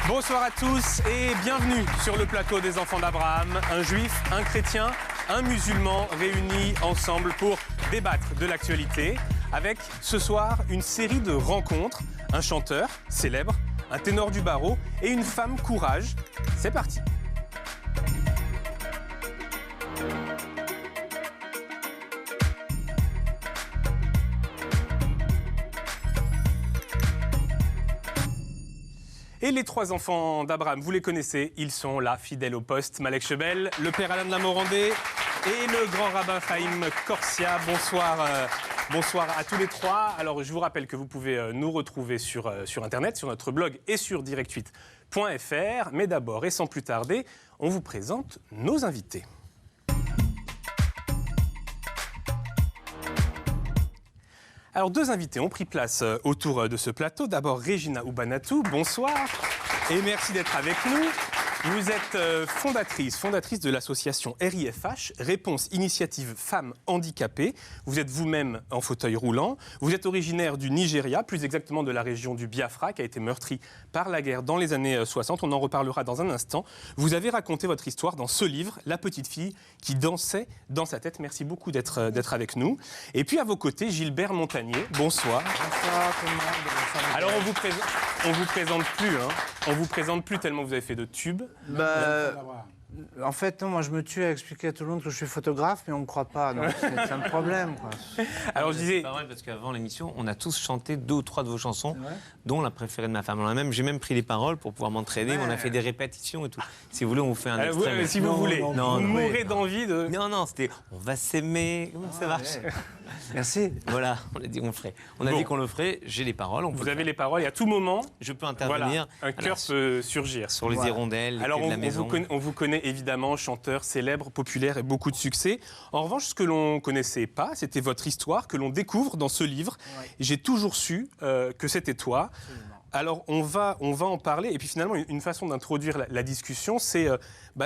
Bonsoir à tous et bienvenue sur le plateau des enfants d'Abraham. Un juif, un chrétien, un musulman réunis ensemble pour débattre de l'actualité avec ce soir une série de rencontres, un chanteur célèbre, un ténor du barreau et une femme courage. C'est parti. Et les trois enfants d'Abraham, vous les connaissez, ils sont là, fidèles au poste. Malek Chebel, le père Alain de la Morandée et le grand rabbin Chaim Corsia. Bonsoir à tous les trois. Alors, je vous rappelle que vous pouvez nous retrouver sur Internet, sur notre blog et sur direct8.fr. Mais d'abord, et sans plus tarder, on vous présente nos invités. Alors, deux invités ont pris place autour de ce plateau. D'abord, Regina Oubanatou, bonsoir et merci d'être avec nous. Vous êtes fondatrice de l'association RIFH, Réponse Initiative Femmes Handicapées. Vous êtes vous-même en fauteuil roulant. Vous êtes originaire du Nigeria, plus exactement de la région du Biafra, qui a été meurtrie par la guerre dans les années 60. On en reparlera dans un instant. Vous avez raconté votre histoire dans ce livre, La petite fille qui dansait dans sa tête. Merci beaucoup d'être avec nous. Et puis à vos côtés, Gilbert Montagnier. Bonsoir. Bonsoir tout le monde. Alors on vous présente plus, hein. On vous présente plus tellement vous avez fait de tubes. En fait, non, moi je me tue à expliquer à tout le monde que je suis photographe, mais on ne me croit pas, donc c'est un problème, quoi. Alors je disais... C'est pas vrai, parce qu'avant l'émission, on a tous chanté 2 ou 3 de vos chansons, dont la préférée de ma femme. J'ai même pris les paroles pour pouvoir m'entraîner, on a fait des répétitions et tout. Si vous voulez, on vous fait un extrait. Si vous voulez, vous mourrez d'envie de... Non, c'était « On va s'aimer ». Comment ça marche? Merci. Voilà, on a dit qu'on le ferait. On a dit qu'on le ferait, j'ai les paroles. Vous avez les paroles et à tout moment, je peux intervenir. Voilà, un cœur peut surgir. Sur les hirondelles, alors de la maison. On vous connaît évidemment, chanteur célèbre, populaire et beaucoup de succès. En revanche, ce que l'on ne connaissait pas, c'était votre histoire que l'on découvre dans ce livre. Ouais. J'ai toujours su que c'était toi. Absolument. Alors, on va en parler. Et puis finalement, une façon d'introduire la discussion, c'est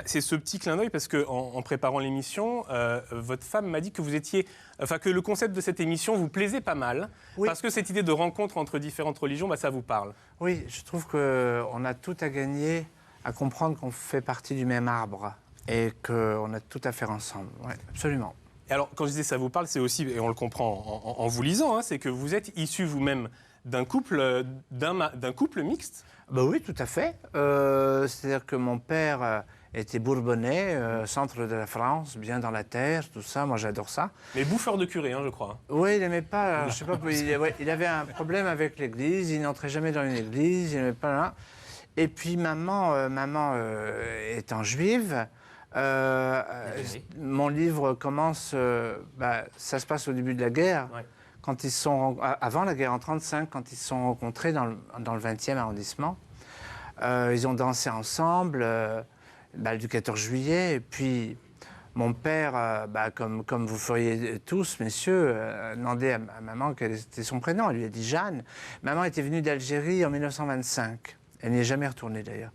ce petit clin d'œil, parce qu'en préparant l'émission, votre femme m'a dit que que le concept de cette émission vous plaisait pas mal, parce que cette idée de rencontre entre différentes religions, ça vous parle. Oui, je trouve qu'on a tout à gagner à comprendre qu'on fait partie du même arbre et qu'on a tout à faire ensemble. Oui, absolument. Et alors, quand je disais ça vous parle, c'est aussi, et on le comprend en vous lisant, hein, c'est que vous êtes issu vous-même d'un couple mixte. Oui, tout à fait. C'est-à-dire que mon père était bourbonnais, centre de la France, bien dans la terre, tout ça. Moi, j'adore ça. Mais bouffeur de curé, hein, je crois. Oui, il n'aimait pas. Je sais pas. Il avait un problème avec l'Église. Il n'entrait jamais dans une église. Il n'aimait pas là. Et puis maman étant juive. Mon livre commence. Ça se passe au début de la guerre. Ouais. Quand ils sont, avant la guerre, en 1935, quand ils se sont rencontrés dans le 20e arrondissement, ils ont dansé ensemble le 14 juillet. Et puis, mon père, comme vous feriez tous, messieurs, demandait à maman quel était son prénom. Elle lui a dit Jeanne. Maman était venue d'Algérie en 1925. Elle n'y est jamais retournée, d'ailleurs.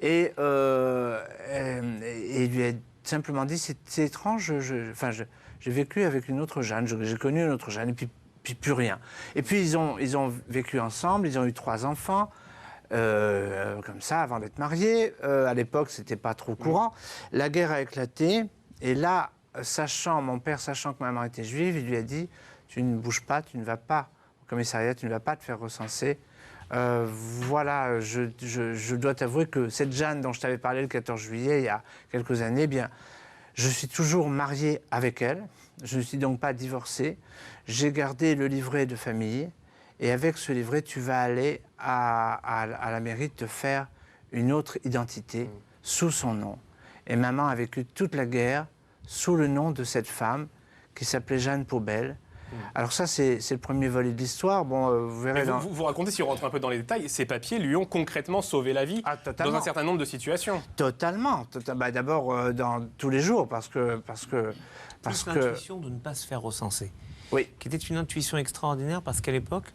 Et il lui a simplement dit, c'est étrange, j'ai vécu avec une autre Jeanne, j'ai connu une autre Jeanne, et puis plus rien. Et puis ils ont vécu ensemble, ils ont eu 3 enfants, comme ça, avant d'être mariés. À l'époque, c'était pas trop courant. La guerre a éclaté, et là, mon père sachant que maman était juive, il lui a dit, tu ne bouges pas, tu ne vas pas au commissariat, tu ne vas pas te faire recenser. Voilà, je dois t'avouer que cette Jeanne dont je t'avais parlé le 14 juillet, il y a quelques années, je suis toujours marié avec elle. Je ne suis donc pas divorcé. J'ai gardé le livret de famille. Et avec ce livret, tu vas aller à la mairie te faire une autre identité sous son nom. Et maman a vécu toute la guerre sous le nom de cette femme qui s'appelait Jeanne Paubel. Alors ça, c'est le premier volet de l'histoire. Bon, vous verrez... Vous racontez, si on rentre un peu dans les détails, ces papiers lui ont concrètement sauvé la vie dans un certain nombre de situations. Totalement. D'abord, dans tous les jours, parce que l'intuition de ne pas se faire recenser. Oui. Qui était une intuition extraordinaire, parce qu'à l'époque,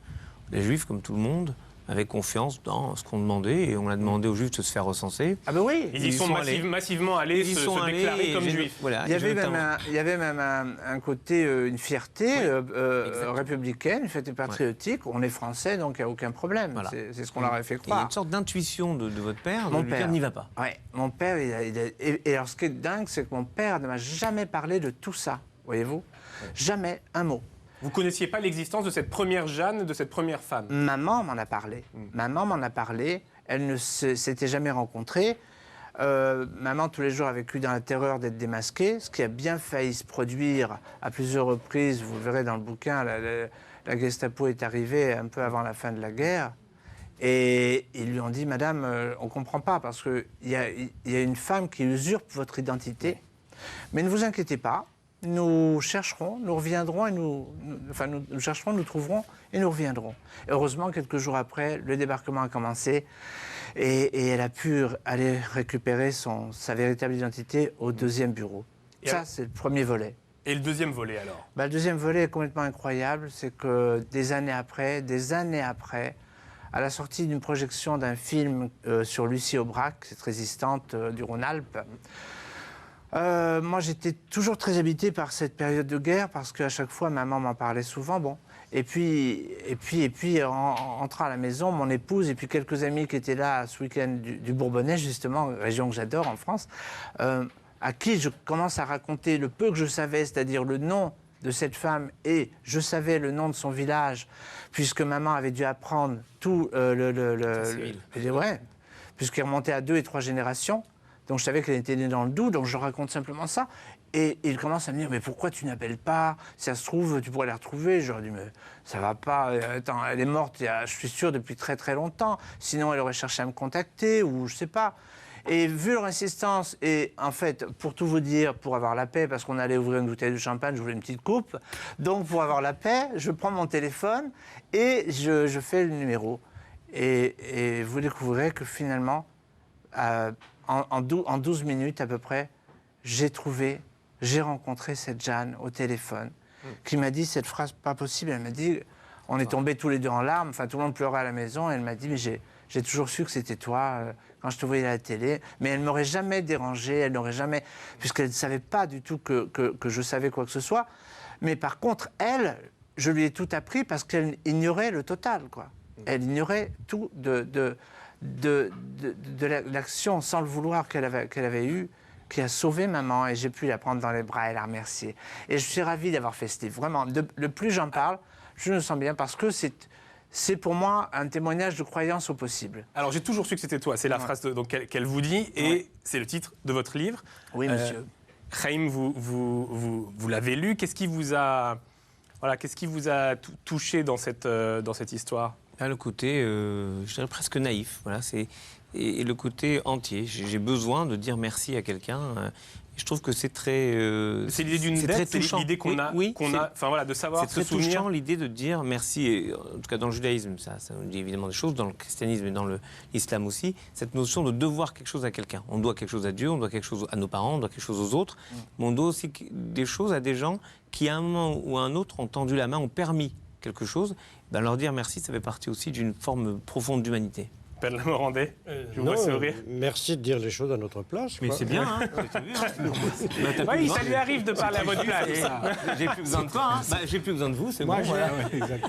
les Juifs, comme tout le monde, avec confiance dans ce qu'on demandait, et on a demandé aux Juifs de se faire recenser. Ah ben oui. Ils y sont massivement allés Ils y se sont allés déclarer comme juifs. Voilà, Il y avait même un côté, une fierté républicaine, une fierté patriotique. On est français, donc il n'y a aucun problème. Voilà. C'est ce qu'on leur a fait Il y a croire. une sorte d'intuition de votre père, Mon de lui dire père. n'y va pas. Ouais, mon père, et alors ce qui est dingue, c'est que mon père ne m'a jamais parlé de tout ça, voyez-vous. Jamais un mot. Vous ne connaissiez pas l'existence de cette première Jeanne, de cette première femme? Maman m'en a parlé. Maman m'en a parlé. Elle ne s'était jamais rencontrée. Maman, tous les jours, a vécu dans la terreur d'être démasquée, ce qui a bien failli se produire à plusieurs reprises. Vous le verrez dans le bouquin, la Gestapo est arrivée un peu avant la fin de la guerre. Et ils lui ont dit, Madame, on ne comprend pas, parce qu'il y a une femme qui usurpe votre identité. Mais ne vous inquiétez pas. Nous chercherons, nous reviendrons, et nous chercherons, nous trouverons et nous reviendrons. Et heureusement, quelques jours après, le débarquement a commencé et elle a pu aller récupérer sa véritable identité au deuxième bureau. Et ça, c'est le premier volet. Et le deuxième volet, alors? Le deuxième volet est complètement incroyable. C'est que des années après, à la sortie d'une projection d'un film sur Lucie Aubrac, cette résistante du Rhône-Alpes, moi, j'étais toujours très habité par cette période de guerre parce qu'à chaque fois, maman m'en parlait souvent. Bon. Et puis, en entrant à la maison, mon épouse et puis quelques amis qui étaient là ce week-end du Bourbonnais, justement, région que j'adore en France, à qui je commence à raconter le peu que je savais, c'est-à-dire le nom de cette femme, et je savais le nom de son village, puisque maman avait dû apprendre tout puisqu'il remontait à 2 et 3 générations. Donc je savais qu'elle était née dans le Doubs, donc je raconte simplement ça. Et il commence à me dire, mais pourquoi tu n'appelles pas? Si ça se trouve, tu pourrais la retrouver. Je leur dis, mais ça va pas. Attends, elle est morte, je suis sûr, depuis très très longtemps. Sinon, elle aurait cherché à me contacter, ou je sais pas. Et vu leur insistance, et en fait, pour tout vous dire, pour avoir la paix, parce qu'on allait ouvrir une bouteille de champagne, je voulais une petite coupe. Donc pour avoir la paix, je prends mon téléphone et je fais le numéro. Et vous découvrirez que finalement, en 12 minutes à peu près, j'ai rencontré cette Jeanne au téléphone, qui m'a dit cette phrase pas possible. Elle m'a dit, on est tombés tous les deux en larmes, enfin tout le monde pleurait à la maison, et elle m'a dit, mais j'ai toujours su que c'était toi quand je te voyais à la télé, mais elle ne m'aurait jamais dérangé, elle n'aurait jamais, puisqu'elle ne savait pas du tout que je savais quoi que ce soit. Mais par contre, elle, je lui ai tout appris parce qu'elle ignorait le total, quoi. Elle ignorait tout de l'action sans le vouloir qu'elle avait eue, qui a sauvé maman, et j'ai pu la prendre dans les bras et la remercier. Et je suis ravi d'avoir fait ce livre. Vraiment, le plus j'en parle, je me sens bien, parce que c'est pour moi un témoignage de croyance au possible. Alors j'ai toujours su que c'était toi, c'est la phrase qu'elle vous dit, et c'est le titre de votre livre. Oui, monsieur. Chaim, vous l'avez lu, qu'est-ce qui vous a touché dans cette histoire? Le côté, je dirais presque naïf, voilà, et le côté entier. J'ai besoin de dire merci à quelqu'un. Je trouve que c'est très. C'est l'idée d'une dette, c'est l'idée qu'on a, enfin voilà, de savoir se souvenir. C'est très touchant, l'idée de dire merci. Et, en tout cas, dans le judaïsme, ça nous dit évidemment des choses. Dans le christianisme et dans l'islam aussi, cette notion de devoir quelque chose à quelqu'un. On doit quelque chose à Dieu, on doit quelque chose à nos parents, on doit quelque chose aux autres. Mais on doit aussi des choses à des gens qui, à un moment ou à un autre, ont tendu la main, ont permis quelque chose. Ben, leur dire merci, ça fait partie aussi d'une forme profonde d'humanité. Père Lamorandais, je vous vois sourire. Merci de dire les choses à notre place. Mais c'est bien, hein. Oui, ça lui arrive de parler à votre place. J'ai plus besoin de toi, hein. J'ai plus besoin de vous, c'est Moi, bon. Voilà.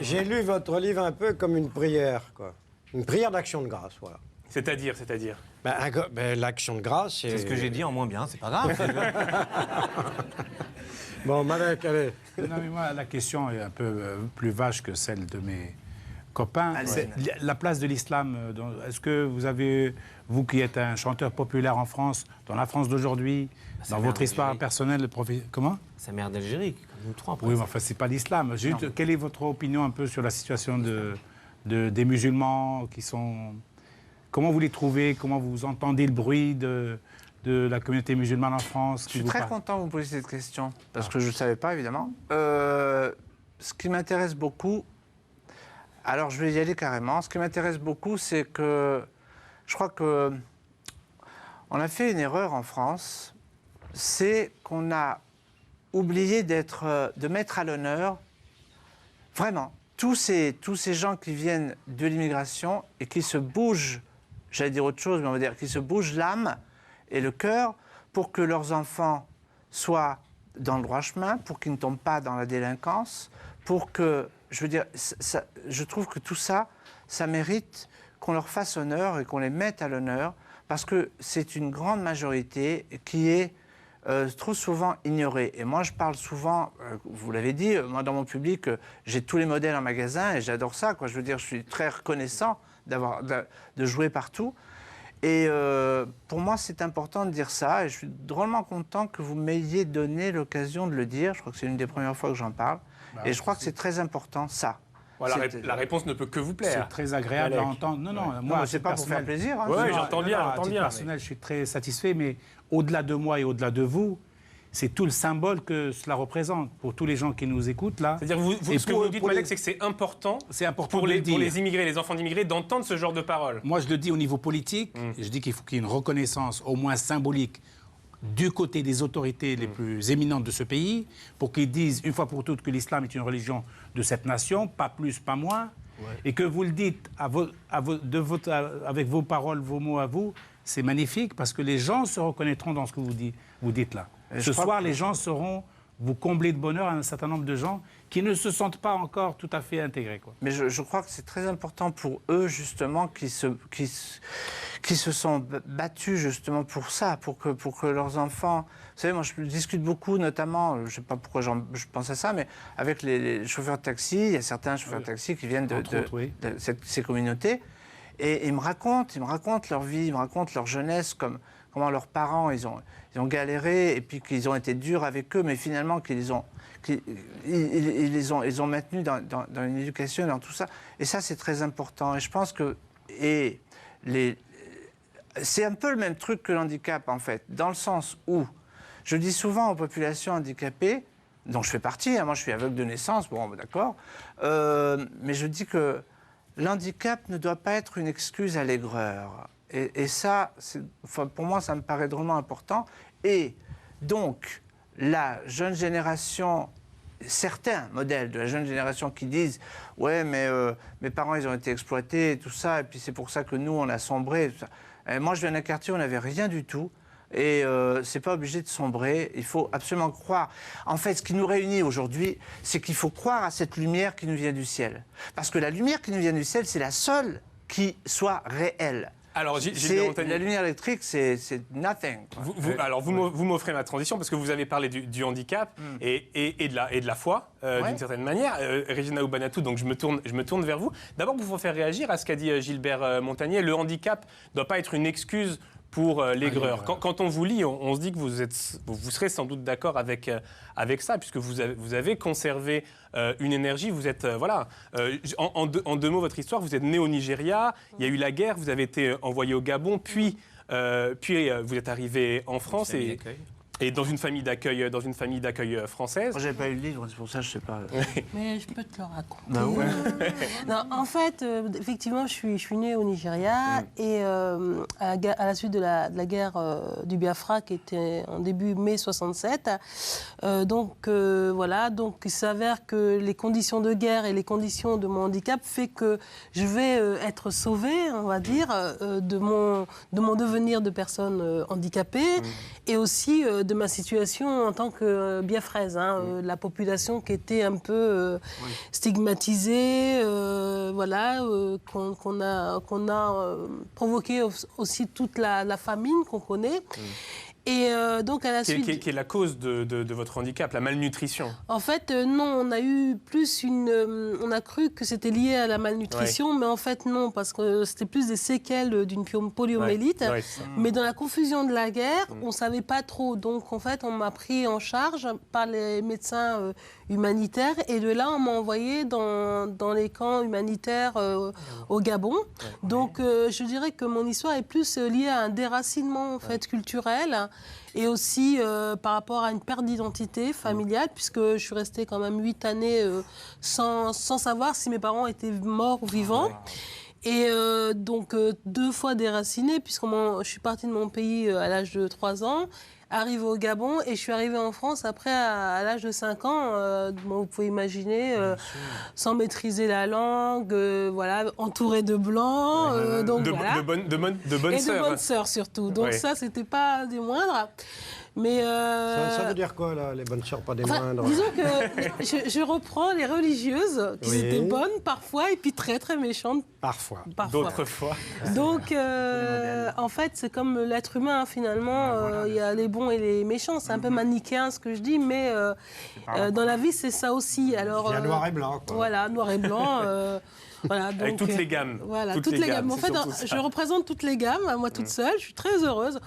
J'ai lu votre livre un peu comme une prière, quoi. Une prière d'action de grâce, voilà. C'est-à-dire l'action de grâce, c'est ce que j'ai dit en moins bien, c'est pas grave. Bon, Malek, allez. Non, mais moi, la question est un peu plus vaste que celle de mes copains. C'est la place de l'islam. Est-ce que vous avez, vous qui êtes un chanteur populaire en France, dans la France d'aujourd'hui, dans votre histoire personnelle, comment? Sa mère d'Algérie, comme nous trois. Oui, mais enfin, c'est pas l'islam. Quelle est votre opinion un peu sur la situation des musulmans qui sont... Comment vous les trouvez? Comment vous entendez le bruit de la communauté musulmane en France? Je suis très content que vous posiez cette question, parce que je ne le savais pas, évidemment. Ce qui m'intéresse beaucoup, alors je vais y aller carrément, ce qui m'intéresse beaucoup, c'est que je crois qu'on a fait une erreur en France, c'est qu'on a oublié de mettre à l'honneur, vraiment, tous ces gens qui viennent de l'immigration et qui se bougent, j'allais dire autre chose, mais on va dire qui se bougent l'âme et le cœur pour que leurs enfants soient dans le droit chemin, pour qu'ils ne tombent pas dans la délinquance, pour que, je veux dire, je trouve que tout ça, ça mérite qu'on leur fasse honneur et qu'on les mette à l'honneur, parce que c'est une grande majorité qui est trop souvent ignorée. Et moi, je parle souvent, vous l'avez dit, moi, dans mon public, j'ai tous les modèles en magasin et j'adore ça, quoi. Je veux dire, je suis très reconnaissant de jouer partout. Et pour moi, c'est important de dire ça. Et je suis drôlement content que vous m'ayez donné l'occasion de le dire. Je crois que c'est une des premières fois que j'en parle. Et je crois que c'est très important, ça. Voilà, la réponse ne peut que vous plaire. C'est très agréable à entendre. Non, moi, c'est pas pour faire plaisir. Hein. Oui, j'entends bien. À titre personnel, je suis très satisfait, mais au-delà de moi et au-delà de vous, c'est tout le symbole que cela représente pour tous les gens qui nous écoutent là. C'est-à-dire ce que vous dites, Malek, c'est que c'est important pour les immigrés, les enfants d'immigrés, d'entendre ce genre de paroles. Moi, je le dis au niveau politique, je dis qu'il faut qu'il y ait une reconnaissance, au moins symbolique, du côté des autorités les plus éminentes de ce pays, pour qu'ils disent une fois pour toutes que l'islam est une religion de cette nation, pas plus, pas moins, et que vous le dites avec vos paroles, vos mots à vous, c'est magnifique, parce que les gens se reconnaîtront dans ce que vous dites là. Ce soir, les gens sauront vous combler de bonheur un certain nombre de gens qui ne se sentent pas encore tout à fait intégrés, quoi. Mais je crois que c'est très important pour eux, justement, qui se sont battus, justement, pour ça, pour que leurs enfants... Vous savez, moi, je discute beaucoup, notamment, je ne sais pas pourquoi je pense à ça, mais avec les chauffeurs de taxi, il y a certains chauffeurs de taxi qui viennent de ces communautés, et ils me racontent leur vie, ils me racontent leur jeunesse, comment leurs parents, ils ont galéré, et puis qu'ils ont été durs avec eux, mais finalement qu'ils les ont maintenus dans une éducation, dans tout ça. Et ça, c'est très important. Et je pense que c'est un peu le même truc que l'handicap, en fait, dans le sens où je dis souvent aux populations handicapées, dont je fais partie, hein, moi je suis aveugle de naissance, bon, d'accord, mais je dis que l'handicap ne doit pas être une excuse à l'aigreur. Et ça, pour moi, ça me paraît drôlement important. Et donc, la jeune génération, certains modèles de la jeune génération qui disent « Ouais, mais mes parents, ils ont été exploités, et tout ça, et puis c'est pour ça que nous, on a sombré. » Moi, je viens d'un quartier où on n'avait rien du tout. Et c'est pas obligé de sombrer, il faut absolument croire. En fait, ce qui nous réunit aujourd'hui, c'est qu'il faut croire à cette lumière qui nous vient du ciel. Parce que la lumière qui nous vient du ciel, c'est la seule qui soit réelle. Alors, la lumière électrique, c'est nothing. Vous m'offrez ma transition parce que vous avez parlé du handicap et de la foi, d'une certaine manière. Regina Ubanatu, donc je me tourne vers vous. D'abord, pour vous faire réagir à ce qu'a dit Gilbert Montagnier, le handicap ne doit pas être une excuse pour l'aigreur. Quand on vous lit, on se dit que vous serez sans doute d'accord avec ça, puisque vous avez conservé une énergie. Vous êtes, en deux mots, votre histoire, vous êtes né au Nigeria, il y a eu la guerre, vous avez été envoyé au Gabon, puis vous êtes arrivé en France et dans une famille d'accueil française. Moi, j'avais pas eu le livre, c'est pour ça que je sais pas. Mais je peux te le raconter. Bah ouais. Non, en fait, effectivement, je suis née au Nigeria et à la suite de la guerre du Biafra, qui était en début mai 67. Donc il s'avère que les conditions de guerre et les conditions de mon handicap fait que je vais être sauvée, on va dire, de mon devenir de personne handicapée et aussi de ma situation en tant que biafraise, la population qui était un peu stigmatisée, qu'on a provoqué aussi toute la famine qu'on connaît. Et donc à la suite... Qui est la cause de votre handicap, la malnutrition? En fait, non, on a eu plus on a cru que c'était lié à la malnutrition, mais en fait non, parce que c'était plus des séquelles d'une poliomyélite. Mais dans la confusion de la guerre, on ne savait pas trop. Donc en fait, on m'a pris en charge par les médecins humanitaires, et de là, on m'a envoyé dans les camps humanitaires au Gabon. Donc je dirais que mon histoire est plus liée à un déracinement en fait, culturel, et aussi par rapport à une perte d'identité familiale, puisque je suis restée quand même 8 années sans savoir si mes parents étaient morts ou vivants. Et donc 2 fois déracinée, puisque je suis partie de mon pays à l'âge de 3 ans. arrivée au Gabon et je suis arrivée en France après à l'âge de 5 ans. Bon, vous pouvez imaginer, sans maîtriser la langue, voilà, entourée de blancs. Donc, voilà. De bonnes Et sœurs. de bonnes sœurs surtout. Donc ça, c'était pas des moindres. Mais Ça veut dire quoi, là, les bonnes sœurs, pas des moindres? Disons que je reprends les religieuses qui étaient bonnes parfois et puis très très méchantes Parfois. D'autres fois. Donc, en fait, c'est comme l'être humain, finalement. Il y a les bons et les méchants. C'est un peu manichéen ce que je dis, mais dans la vie, c'est ça aussi. Alors, Il y a noir et blanc, quoi. Voilà, noir et blanc. Voilà, donc, avec toutes les gammes. Voilà, toutes les gammes. En fait, je représente toutes les gammes, moi toute seule. Je suis très heureuse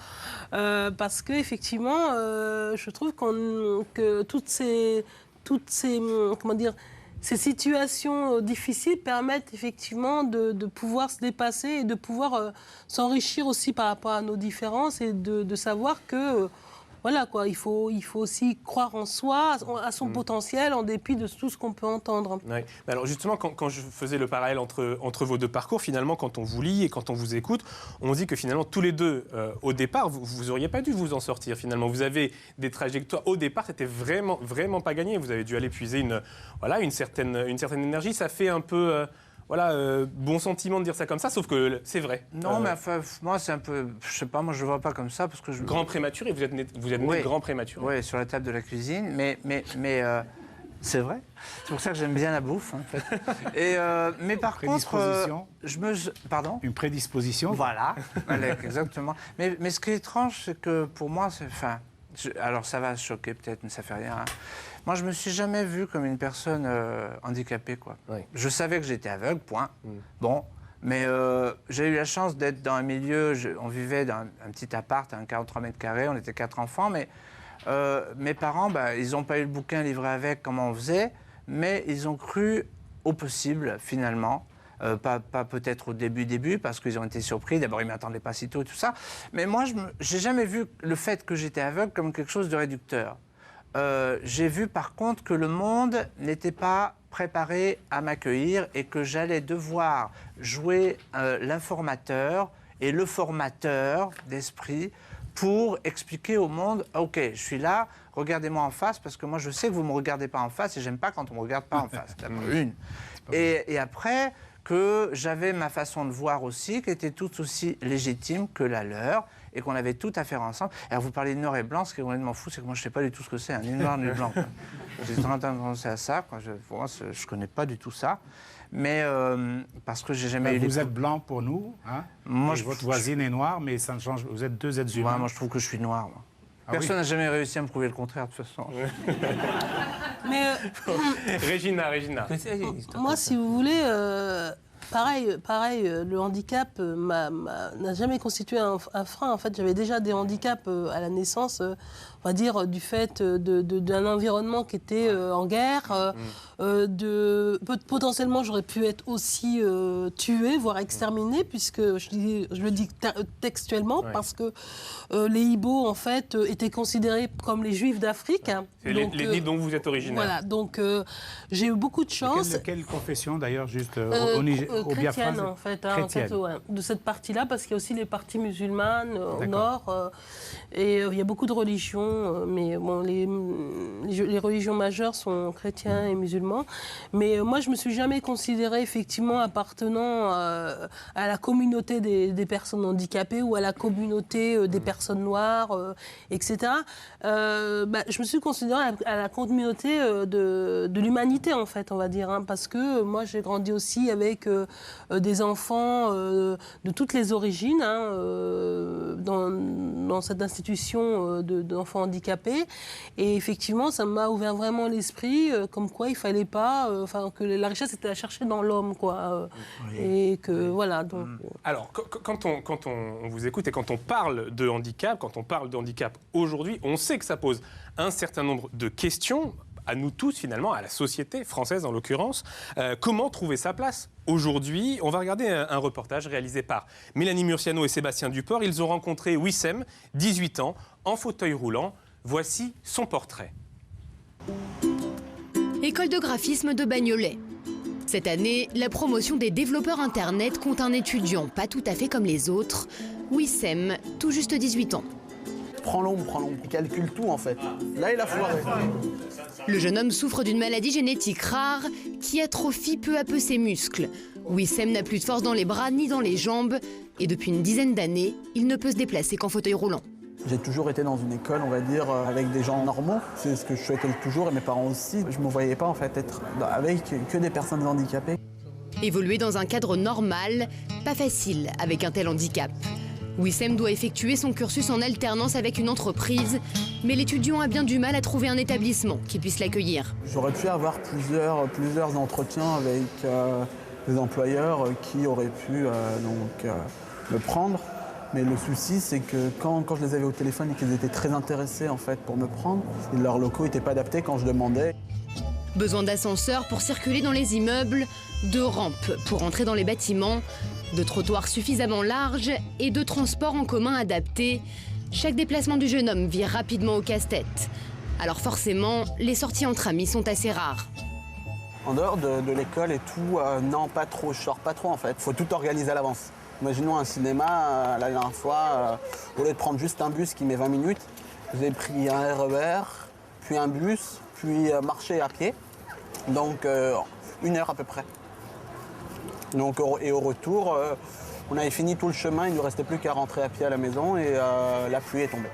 parce que effectivement, je trouve que toutes ces comment dire, ces situations difficiles permettent effectivement de pouvoir se dépasser et de pouvoir s'enrichir aussi par rapport à nos différences et de savoir que voilà quoi, il faut aussi croire en soi, à son potentiel, en dépit de tout ce qu'on peut entendre. Oui. Alors justement, quand je faisais le parallèle entre vos deux parcours, finalement, quand on vous lit et quand on vous écoute, on dit que finalement, tous les deux, au départ, vous n'auriez pas dû vous en sortir, finalement. Vous avez des trajectoires. Au départ, c'était vraiment, vraiment pas gagné. Vous avez dû aller puiser une certaine énergie. Ça fait un peu... bon sentiment de dire ça comme ça, sauf que c'est vrai. Non, mais enfin, moi, c'est un peu... Je sais pas, moi, je le vois pas comme ça, parce que... Grand prématuré, vous êtes né grand prématuré. Oui, sur la table de la cuisine, mais c'est vrai. C'est pour ça que j'aime bien la bouffe, en fait. Mais par contre... Pardon ? Une prédisposition. Voilà, exactement. Mais ce qui est étrange, c'est que pour moi, alors ça va choquer peut-être, mais ça fait rien. Hein. Moi, je me suis jamais vu comme une personne handicapée, quoi. Oui. Je savais que j'étais aveugle, point. Bon, mais j'ai eu la chance d'être dans un milieu. On vivait dans un petit appart, un 43 mètres carrés. On était 4 enfants, mais mes parents, ils n'ont pas eu le bouquin livré avec comment on faisait, mais ils ont cru au possible finalement. Pas peut-être au début, parce qu'ils ont été surpris. D'abord, ils ne m'attendaient pas si tôt et tout ça. Mais moi, je n'ai jamais vu le fait que j'étais aveugle comme quelque chose de réducteur. J'ai vu par contre que le monde n'était pas préparé à m'accueillir et que j'allais devoir jouer l'informateur et le formateur d'esprit pour expliquer au monde, OK, je suis là, regardez-moi en face, parce que moi je sais que vous ne me regardez pas en face et j'aime pas quand on ne me regarde pas en face. Et après, que j'avais ma façon de voir aussi, qui était tout aussi légitime que la leur, et qu'on avait tout à faire ensemble. Alors vous parlez de noir et blanc, ce qui est complètement fou, c'est que moi je ne sais pas du tout ce que c'est, ni noir ni blanc. J'ai tendance à penser à ça, pour moi je ne connais pas du tout ça. Mais parce que j'ai jamais eu... Vous êtes blanc pour nous, hein, moi, votre voisine est noire, mais ça ne change. Vous êtes deux êtres humains. Moi je trouve que je suis noir. Moi. Personne n'a jamais réussi à me prouver le contraire, de toute façon. Mais Régina. Moi, si vous voulez, pareil, le handicap n'a jamais constitué un frein. En fait, j'avais déjà des handicaps à la naissance, on va dire, du fait d'un environnement qui était en guerre. Potentiellement, j'aurais pu être aussi tuée, voire exterminée, puisque je le dis textuellement, parce que les Ibo, en fait, étaient considérés comme les Juifs d'Afrique. C'est l'ethnie dont vous êtes originaire. Voilà, donc j'ai eu beaucoup de chance. Quelle confession, d'ailleurs, juste au Biafra, Biafra, en fait, de cette partie-là, parce qu'il y a aussi les parties musulmanes au nord, et il y a beaucoup de religions, mais bon, les religions majeures sont chrétiens et musulmans. Mais moi, je me suis jamais considérée effectivement appartenant à la communauté des personnes handicapées ou à la communauté des personnes noires, etc. Je me suis considérée à la communauté de l'humanité, en fait, on va dire, hein, parce que moi, j'ai grandi aussi avec des enfants de toutes les origines, hein, dans cette institution d'enfants handicapés. Et effectivement, ça m'a ouvert vraiment l'esprit, comme quoi il fallait pas, que la richesse était à chercher dans l'homme, quoi. Et que voilà. Donc. Alors, quand on vous écoute et quand on parle de handicap, aujourd'hui, on sait que ça pose un certain nombre de questions. À nous tous, finalement, à la société française en l'occurrence. Comment trouver sa place aujourd'hui? On va regarder un reportage réalisé par Mélanie Murciano et Sébastien Duport. Ils ont rencontré Wissem, 18 ans, en fauteuil roulant. Voici son portrait. École de graphisme de Bagnolet. Cette année, la promotion des développeurs Internet compte un étudiant pas tout à fait comme les autres, Wissem, tout juste 18 ans. prends l'ombre. Il calcule tout en fait. Là, il a foiré. Le jeune homme souffre d'une maladie génétique rare qui atrophie peu à peu ses muscles. Wissem n'a plus de force dans les bras ni dans les jambes et depuis une dizaine d'années, il ne peut se déplacer qu'en fauteuil roulant. J'ai toujours été dans une école, on va dire, avec des gens normaux. C'est ce que je souhaitais toujours et mes parents aussi. Je ne me voyais pas en fait être avec que des personnes handicapées. Évoluer dans un cadre normal, pas facile avec un tel handicap. Wissem doit effectuer son cursus en alternance avec une entreprise, mais l'étudiant a bien du mal à trouver un établissement qui puisse l'accueillir. J'aurais pu avoir plusieurs entretiens avec des employeurs qui auraient pu me prendre. Mais le souci, c'est que quand je les avais au téléphone et qu'ils étaient très intéressés en fait pour me prendre, leurs locaux n'étaient pas adaptés quand je demandais. Besoin d'ascenseurs pour circuler dans les immeubles, de rampes pour entrer dans les bâtiments, de trottoirs suffisamment larges et de transports en commun adaptés. Chaque déplacement du jeune homme vire rapidement au casse-tête. Alors forcément, les sorties entre amis sont assez rares. En dehors de l'école et tout, non, pas trop, je sors pas trop en fait. Faut tout organiser à l'avance. Imaginons un cinéma, la dernière fois, au lieu de prendre juste un bus qui met 20 minutes, j'ai pris un RER, puis un bus, puis marcher à pied. Donc 1 heure à peu près. Donc, et au retour, on avait fini tout le chemin, il ne nous restait plus qu'à rentrer à pied à la maison et la pluie est tombée.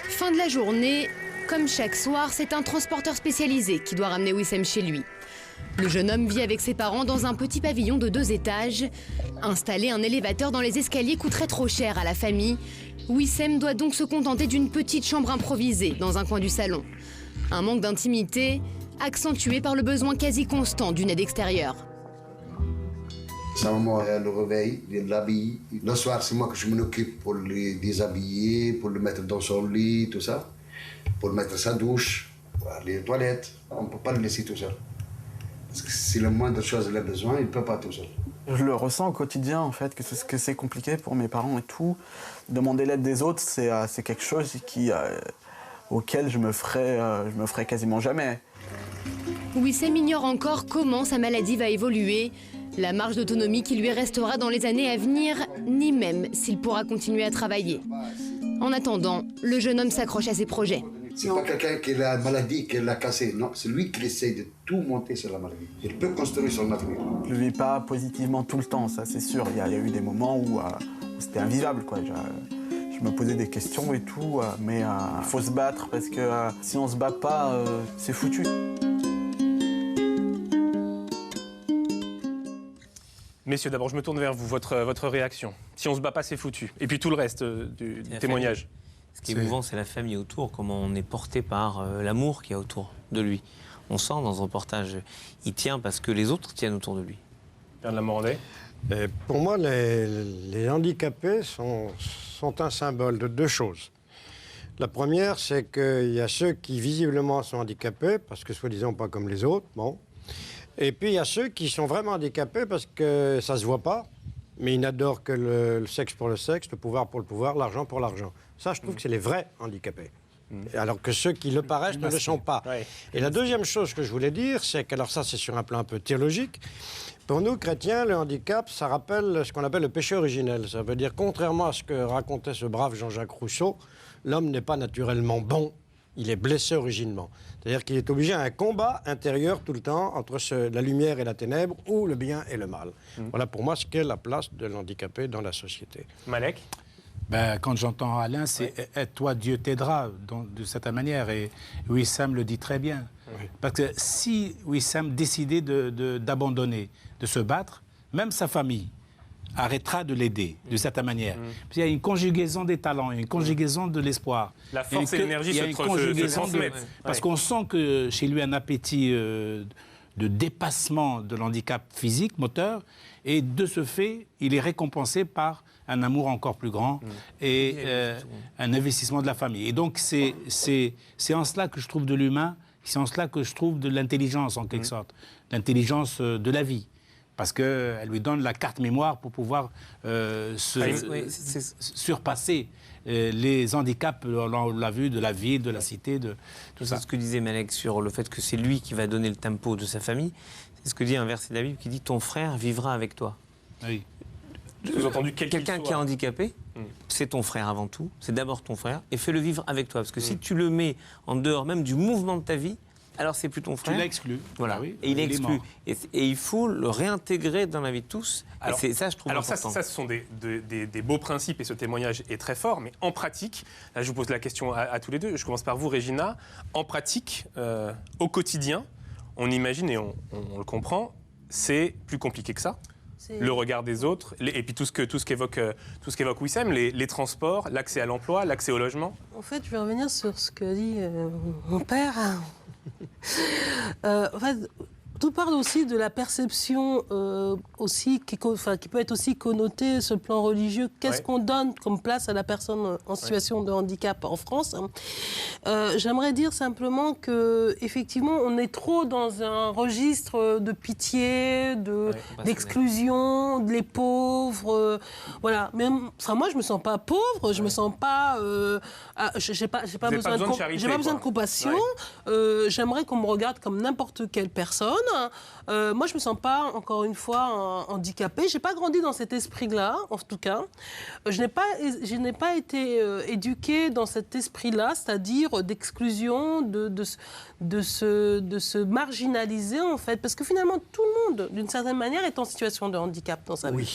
Fin de la journée, comme chaque soir, c'est un transporteur spécialisé qui doit ramener Wissem chez lui. Le jeune homme vit avec ses parents dans un petit pavillon de 2 étages. Installer un élévateur dans les escaliers coûterait trop cher à la famille. Wissem doit donc se contenter d'une petite chambre improvisée dans un coin du salon. Un manque d'intimité accentué par le besoin quasi constant d'une aide extérieure. Sa maman, elle le réveille, elle l'habille. Le soir, c'est moi que je m'en occupe pour le déshabiller, pour le mettre dans son lit, tout ça. Pour mettre sa douche, pour aller aux toilettes. On ne peut pas le laisser tout seul. Parce que si le moindre chose il a besoin, il ne peut pas tout seul. Je le ressens au quotidien, en fait, que c'est compliqué pour mes parents et tout. Demander l'aide des autres, c'est quelque chose auquel je me ferai quasiment jamais. Wissem ignore encore comment sa maladie va évoluer, la marge d'autonomie qui lui restera dans les années à venir, ni même s'il pourra continuer à travailler. En attendant, le jeune homme s'accroche à ses projets. C'est pas quelqu'un qui a la maladie, qui l'a cassée. Non, c'est lui qui essaie de tout monter sur la maladie. Il peut construire son avenir. Je ne vis pas positivement tout le temps, ça c'est sûr. Il y a eu des moments où c'était invivable, quoi. Je me posais des questions et tout, mais il faut se battre parce que si on ne se bat pas, c'est foutu. Messieurs, d'abord, je me tourne vers vous, votre réaction. Si on ne se bat pas, c'est foutu. Et puis tout le reste du témoignage. Ce qui est émouvant, c'est la famille autour, comment on est porté par l'amour qu'il y a autour de lui. On sent dans un reportage, il tient parce que les autres tiennent autour de lui. Père de la Morandais. Pour moi, les handicapés sont un symbole de 2 choses. La première, c'est qu'il y a ceux qui visiblement sont handicapés, parce que soi-disant pas comme les autres, bon. Et puis il y a ceux qui sont vraiment handicapés parce que ça ne se voit pas, mais ils n'adorent que le sexe pour le sexe, le pouvoir pour le pouvoir, l'argent pour l'argent. Ça, je trouve que c'est les vrais handicapés. Alors que ceux qui le paraissent ne le sont pas. Ouais. Et la deuxième chose que je voulais dire, c'est que, alors ça c'est sur un plan un peu théologique, pour nous chrétiens, le handicap, ça rappelle ce qu'on appelle le péché originel. Ça veut dire, contrairement à ce que racontait ce brave Jean-Jacques Rousseau, l'homme n'est pas naturellement bon, il est blessé originellement. C'est-à-dire qu'il est obligé à un combat intérieur tout le temps entre la lumière et la ténèbre ou le bien et le mal. Voilà pour moi ce qu'est la place de l'handicapé dans la société. Malek ? Quand j'entends Alain, c'est « Aide-toi, Dieu t'aidera » de cette manière. Et Wissem le dit très bien. Oui. Parce que si Wissem décidait d'abandonner, de se battre, même sa famille arrêtera de l'aider de cette manière. Il y a une conjugaison des talents, une conjugaison de l'espoir. La force et l'énergie se transmettent. Parce qu'on sent que chez lui un appétit de dépassement de l'handicap physique, moteur, et de ce fait, il est récompensé par un amour encore plus grand et un investissement de la famille. Et donc, c'est en cela que je trouve de l'humain, c'est en cela que je trouve de l'intelligence, en quelque sorte, l'intelligence de la vie. Parce qu'elle lui donne la carte mémoire pour pouvoir surpasser les handicaps, on l'a vu, de la vie, de la cité, de tout ça. C'est ce que disait Malek sur le fait que c'est lui qui va donner le tempo de sa famille. C'est ce que dit un verset de la Bible qui dit « Ton frère vivra avec toi ». Oui. Sous-entendu, quelqu'un qui est handicapé c'est ton frère avant tout, c'est d'abord ton frère, et fais-le vivre avec toi. Parce que si tu le mets en dehors même du mouvement de ta vie, alors c'est plus ton frère. Tu l'as exclu. Voilà, Ah oui, et il est est exclu. mort. Et il faut le réintégrer dans la vie de tous. Alors, et c'est ça, je trouve important. Ça, ce sont des beaux principes et ce témoignage est très fort, mais en pratique, là je vous pose la question à tous les deux, je commence par vous Régina, en pratique, au quotidien, on imagine et on le comprend, c'est plus compliqué que ça. Le regard des autres, et puis tout ce qu'évoque Wissem, les transports, l'accès à l'emploi, l'accès au logement. En fait, je vais revenir sur ce que dit mon père. En fait, tout parle aussi de la perception aussi qui peut être aussi connotée sur le plan religieux. Qu'est-ce qu'on donne comme place à la personne en situation de handicap en France? J'aimerais dire simplement que effectivement, on est trop dans un registre de pitié, d'exclusion, les pauvres, voilà. Mais moi, je me sens pas pauvre, je me sens pas, j'ai pas besoin de compassion. J'aimerais qu'on me regarde comme n'importe quelle personne. Moi, je me sens pas, encore une fois, handicapée. J'ai pas grandi dans cet esprit-là, en tout cas. Je n'ai pas été éduquée dans cet esprit-là, c'est-à-dire d'exclusion, de se marginaliser, en fait. Parce que finalement, tout le monde, d'une certaine manière, est en situation de handicap dans sa vie.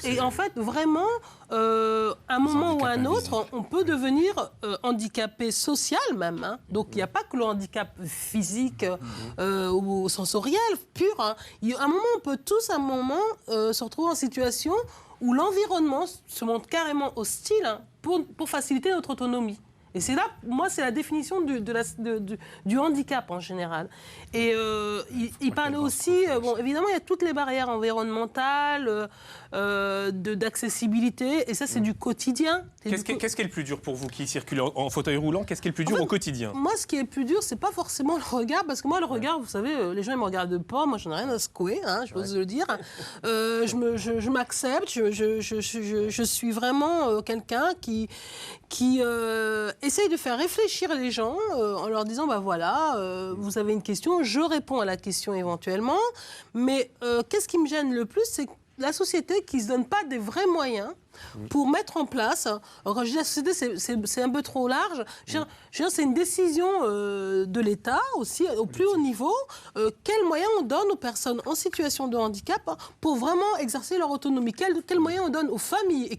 Et en fait, vraiment, à un moment ou à un autre, on peut devenir handicapé social même. Hein. Donc, il n'y a pas que le handicap physique ou sensoriel pur. Hein. À un moment, on peut tous, à un moment, se retrouver en situation où l'environnement se montre carrément hostile, hein, pour faciliter notre autonomie. Et c'est là, moi, c'est la définition du handicap en général. Et il parlait aussi, bon, évidemment, il y a toutes les barrières environnementales, d'accessibilité, et ça, c'est du quotidien. Qu'est-ce qui est le plus dur pour vous qui circulez en fauteuil roulant? Qu'est-ce qui est le plus dur au quotidien? Moi, ce qui est le plus dur, c'est pas forcément le regard, parce que moi, le regard, vous savez, les gens, ils me regardent pas, moi, j'en ai rien à secouer, hein, je peux le dire. Je m'accepte, je suis vraiment quelqu'un qui essaye de faire réfléchir les gens en leur disant, bah voilà, vous avez une question, je réponds à la question éventuellement, mais qu'est-ce qui me gêne le plus, c'est la société qui ne se donne pas des vrais moyens pour mettre en place. Alors, quand je dis la société, c'est un peu trop large. C'est une décision de l'État aussi, au plus haut niveau. Quels moyens on donne aux personnes en situation de handicap pour vraiment exercer leur autonomie? Quels moyens on donne aux familles?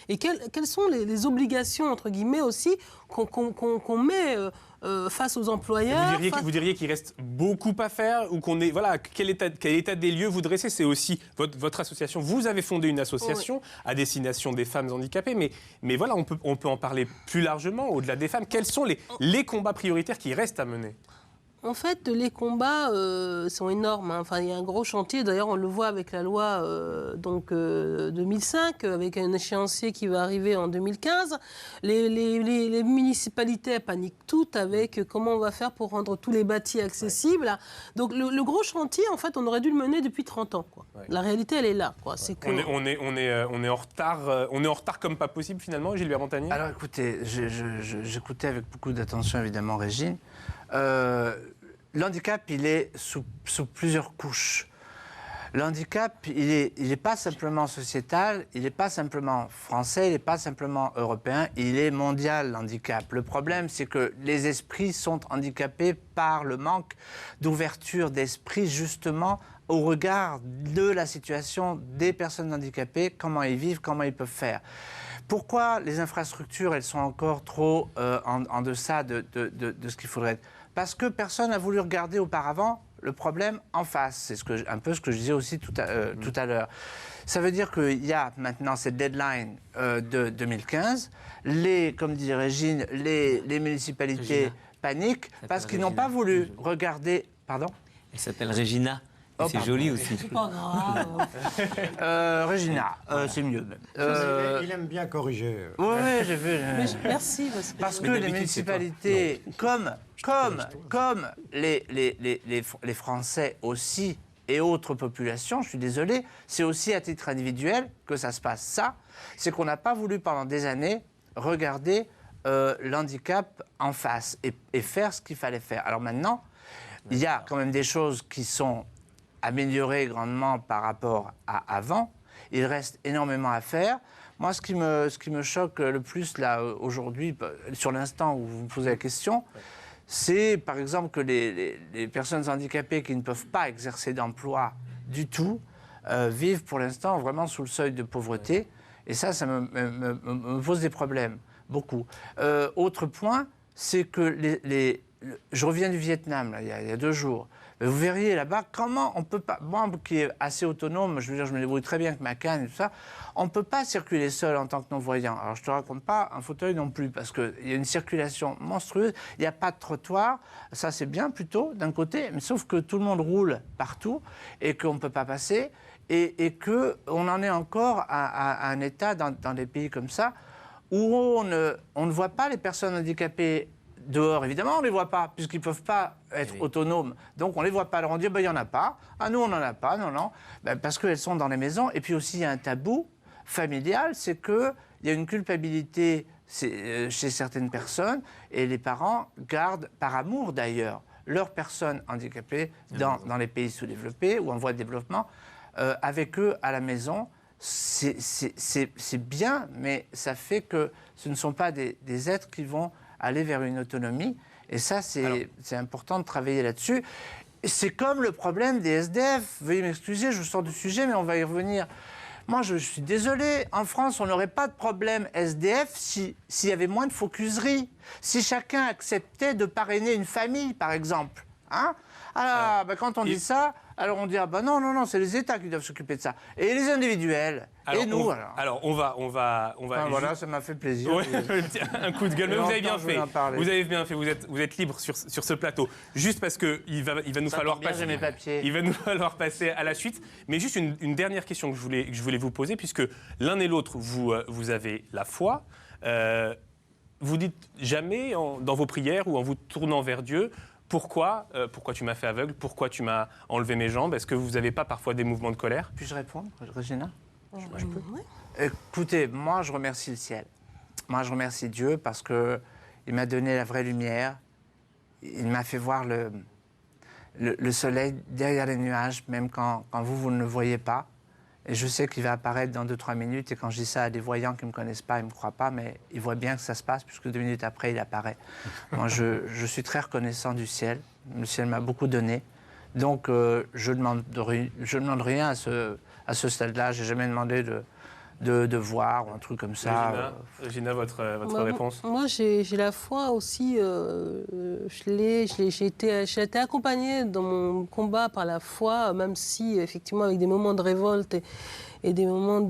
Et quelles sont les obligations, entre guillemets, aussi, qu'on met face aux employeurs. Vous diriez qu'il reste beaucoup à faire ou qu'on est, voilà, quel état des lieux vous dressez? C'est aussi votre association. Vous avez fondé une association à destination des femmes handicapées, mais voilà, on peut en parler plus largement au-delà des femmes. Quels sont les combats prioritaires qui restent à mener? En fait, les combats sont énormes. Hein. Enfin, il y a un gros chantier. D'ailleurs, on le voit avec la loi 2005, avec un échéancier qui va arriver en 2015. Les municipalités paniquent toutes avec comment on va faire pour rendre tous les bâtis accessibles. Donc, le gros chantier, en fait, on aurait dû le mener depuis 30 ans. Quoi. Ouais. La réalité, elle est là. Quoi. C'est que... on est en retard. On est en retard comme pas possible, finalement, Gilbert Montagnier. Alors, écoutez, j'écoutais avec beaucoup d'attention, évidemment, Régine. L'handicap, il est sous plusieurs couches. Le handicap, il n'est pas simplement sociétal, il n'est pas simplement français, il n'est pas simplement européen, il est mondial, l'handicap. Le problème, c'est que les esprits sont handicapés par le manque d'ouverture d'esprit, justement, au regard de la situation des personnes handicapées, comment ils vivent, comment ils peuvent faire. Pourquoi les infrastructures, elles sont encore trop en deçà de ce qu'il faudrait être? Parce que personne n'a voulu regarder auparavant le problème en face. C'est un peu ce que je disais aussi tout à l'heure. Ça veut dire qu'il y a maintenant cette deadline de 2015. Comme dit Régine, les municipalités paniquent parce qu'ils n'ont pas voulu regarder... Pardon? Elle s'appelle Régina. Oh, c'est joli aussi. C'est pas grave. Regina, c'est mieux même. Il aime bien corriger. Oui, j'ai vu. Merci. Parce que les municipalités, comme les Français aussi et autres populations, je suis désolé, c'est aussi à titre individuel que ça se passe. Ça, c'est qu'on n'a pas voulu pendant des années regarder l'handicap en face et faire ce qu'il fallait faire. Alors maintenant, il y a quand même des choses qui sont amélioré grandement par rapport à avant. Il reste énormément à faire. Moi, ce qui me choque le plus, là, aujourd'hui, sur l'instant où vous me posez la question, c'est, par exemple, que les personnes handicapées qui ne peuvent pas exercer d'emploi du tout vivent, pour l'instant, vraiment sous le seuil de pauvreté. Et ça me pose des problèmes, beaucoup. Autre point, c'est que je reviens du Vietnam, là, il y a 2 jours. Vous verriez là-bas comment on peut pas, moi qui est assez autonome, je veux dire, je me débrouille très bien avec ma canne et tout ça, on ne peut pas circuler seul en tant que non-voyant. Alors je ne te raconte pas un fauteuil non plus, parce qu'il y a une circulation monstrueuse, il n'y a pas de trottoir, ça c'est bien plutôt d'un côté, mais sauf que tout le monde roule partout et qu'on ne peut pas passer et qu'on en est encore à un état dans des pays comme ça où on ne voit pas les personnes handicapées dehors, évidemment, on ne les voit pas, puisqu'ils ne peuvent pas être autonomes. Donc, on ne les voit pas. Alors, on dit, il n'y en a pas. Ah, nous, on n'en a pas. Non. Parce qu'elles sont dans les maisons. Et puis aussi, il y a un tabou familial, c'est qu'il y a une culpabilité chez certaines personnes, et les parents gardent, par amour d'ailleurs, leurs personnes handicapées dans les pays sous-développés ou en voie de développement, avec eux à la maison. C'est bien, mais ça fait que ce ne sont pas des êtres qui vont aller vers une autonomie. Et ça, c'est important de travailler là-dessus. C'est comme le problème des SDF. Veuillez m'excuser, je sors du sujet, mais on va y revenir. Moi, je suis désolé. En France, on n'aurait pas de problème SDF s'il y avait moins de focusserie. Si chacun acceptait de parrainer une famille, par exemple. Hein? Alors, quand on dit ça, alors on dit non, c'est les États qui doivent s'occuper de ça. Et les individuels. Et nous, alors. Alors, on va. Voilà, ça m'a fait plaisir. Ouais, un coup de gueule, mais vous avez bien fait. Vous avez bien fait. Vous êtes libre sur ce plateau. Juste parce que il va nous falloir passer. Mes papiers. Il va nous falloir passer à la suite. Mais juste une dernière question que je voulais vous poser, puisque l'un et l'autre vous avez la foi. Vous dites jamais dans vos prières ou en vous tournant vers Dieu. Pourquoi tu m'as fait aveugle? Pourquoi tu m'as enlevé mes jambes? Est-ce que vous n'avez pas parfois des mouvements de colère? Puis-je répondre, Regina? Je peux. Écoutez, moi, je remercie le ciel. Moi, je remercie Dieu parce qu'il m'a donné la vraie lumière. Il m'a fait voir le soleil derrière les nuages, même quand vous ne le voyez pas. Et je sais qu'il va apparaître dans 2-3 minutes. Et quand je dis ça à des voyants qui ne me connaissent pas, ils ne me croient pas, mais ils voient bien que ça se passe, puisque 2 minutes après, il apparaît. Moi, je suis très reconnaissant du ciel. Le ciel m'a beaucoup donné. Donc, je ne demande rien à ce stade-là. Je n'ai jamais demandé de voir ou un truc comme ça. Regina, votre réponse? Moi, j'ai la foi aussi. J'ai été accompagnée dans mon combat par la foi, même si, effectivement, avec des moments de révolte et des moments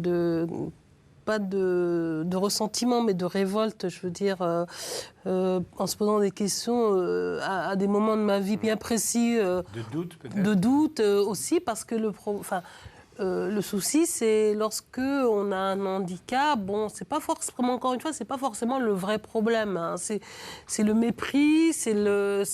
pas de ressentiment, mais de révolte, je veux dire, en se posant des questions à des moments de ma vie bien précis. De doute, peut-être? De doute aussi, parce que le souci, c'est lorsque on a un handicap, c'est pas forcément, encore une fois, c'est pas forcément le vrai problème. Hein. C'est le mépris, c'est le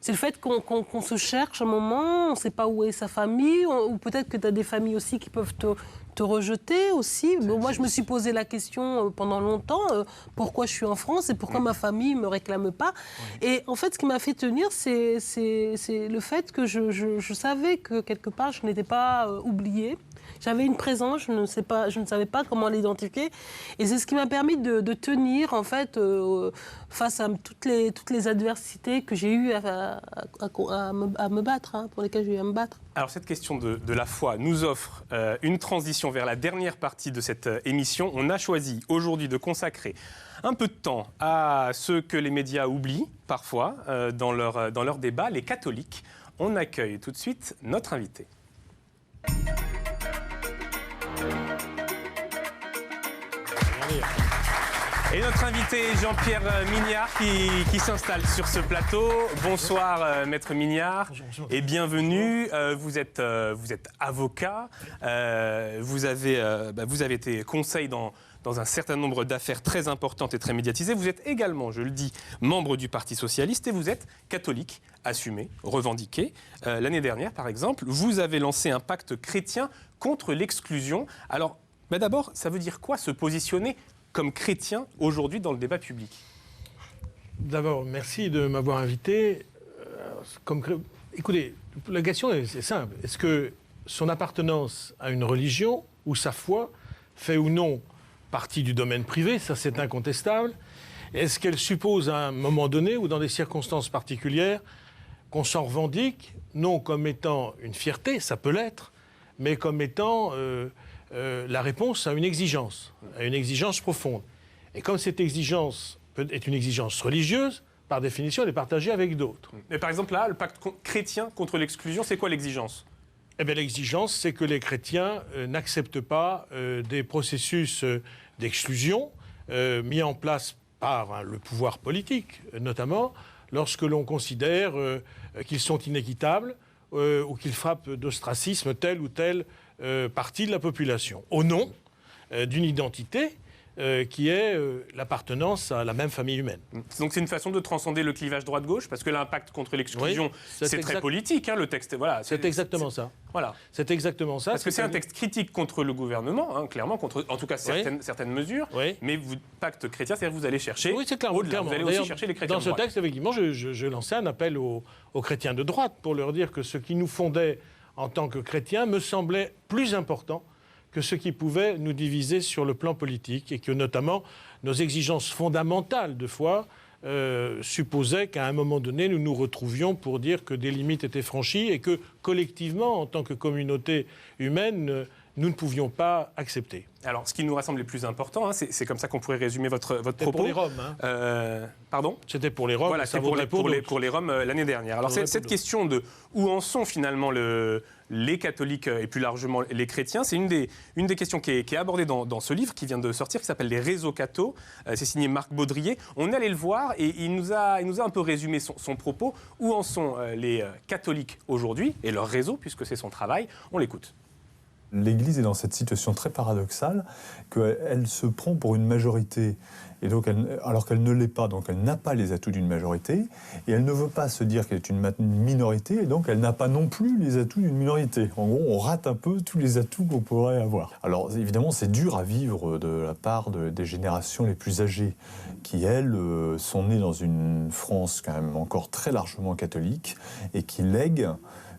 fait qu'on se cherche un moment, on ne sait pas où est sa famille, ou peut-être que tu as des familles aussi qui peuvent te rejeter aussi. Bon, moi, je me suis posé la question pendant longtemps, pourquoi je suis en France et pourquoi ma famille ne me réclame pas. Oui. Et en fait, ce qui m'a fait tenir, c'est le fait que je savais que quelque part, je n'étais pas oubliée. J'avais une présence, je ne savais pas comment l'identifier. Et c'est ce qui m'a permis de tenir, en fait, face à toutes les adversités que j'ai eues à me battre, hein, pour lesquelles j'ai eu à me battre. Alors, cette question de la foi nous offre une transition vers la dernière partie de cette émission. On a choisi aujourd'hui de consacrer un peu de temps à ceux que les médias oublient, parfois, dans leur débat, les catholiques. On accueille tout de suite notre invité. Et notre invité Jean-Pierre Mignard qui s'installe sur ce plateau. Bonsoir Maître Mignard et bienvenue. Vous êtes avocat, vous avez été conseil dans un certain nombre d'affaires très importantes et très médiatisées. Vous êtes également, je le dis, membre du Parti socialiste et vous êtes catholique, assumé, revendiqué. L'année dernière, par exemple, vous avez lancé un pacte chrétien contre l'exclusion. Alors, d'abord, ça veut dire quoi se positionner comme chrétien aujourd'hui dans le débat public? D'abord, merci de m'avoir invité. Écoutez, la question est simple. Est-ce que son appartenance à une religion ou sa foi fait ou non partie du domaine privé, ça c'est incontestable. Est-ce qu'elle suppose à un moment donné ou dans des circonstances particulières qu'on s'en revendique, non comme étant une fierté, ça peut l'être, mais comme étant la réponse à une exigence profonde. Et comme cette exigence est une exigence religieuse, par définition, elle est partagée avec d'autres. Mais par exemple, là, le pacte chrétien contre l'exclusion, c'est quoi l'exigence ? Eh bien, l'exigence, c'est que les chrétiens n'acceptent pas des processus d'exclusion mis en place par le pouvoir politique, notamment lorsque l'on considère qu'ils sont inéquitables ou qu'ils frappent d'ostracisme telle ou telle partie de la population, au nom d'une identité qui est l'appartenance à la même famille humaine. Donc c'est une façon de transcender le clivage droite-gauche, parce que l'impact contre l'exclusion, oui, c'est très politique, hein, le texte. Voilà, c'est exactement ça. Voilà. C'est exactement ça. Parce que c'est un texte critique contre le gouvernement, hein, clairement, contre en tout cas certaines mesures, mais pacte chrétien, c'est-à-dire que vous allez chercher clairement. Vous allez aussi chercher les chrétiens dans ce texte, effectivement, je lançais un appel aux chrétiens de droite pour leur dire que ce qui nous fondait en tant que chrétiens me semblait plus important que ce qui pouvait nous diviser sur le plan politique, et que notamment nos exigences fondamentales de foi supposaient qu'à un moment donné, nous nous retrouvions pour dire que des limites étaient franchies et que collectivement, en tant que communauté humaine, nous ne pouvions pas accepter. Alors, ce qui nous rassemble les plus importants, hein, c'est comme ça qu'on pourrait résumer votre propos. C'était pour les Roms. Pardon ? C'était pour les Roms. Voilà, c'est pour les Roms l'année dernière. Alors, cette question de où en sont finalement les catholiques et plus largement les chrétiens, c'est une des questions qui est abordée dans ce livre qui vient de sortir, qui s'appelle Les réseaux cathos. C'est signé Marc Baudrier. On est allé le voir et il nous a un peu résumé son propos. Où en sont les catholiques aujourd'hui et leur réseau, puisque c'est son travail. On l'écoute. L'Église est dans cette situation très paradoxale qu'elle se prend pour une majorité, et donc alors qu'elle ne l'est pas, donc elle n'a pas les atouts d'une majorité, et elle ne veut pas se dire qu'elle est une minorité, et donc elle n'a pas non plus les atouts d'une minorité. En gros, on rate un peu tous les atouts qu'on pourrait avoir. Alors évidemment, c'est dur à vivre de la part des générations les plus âgées, qui elles sont nées dans une France quand même encore très largement catholique, et qui lèguent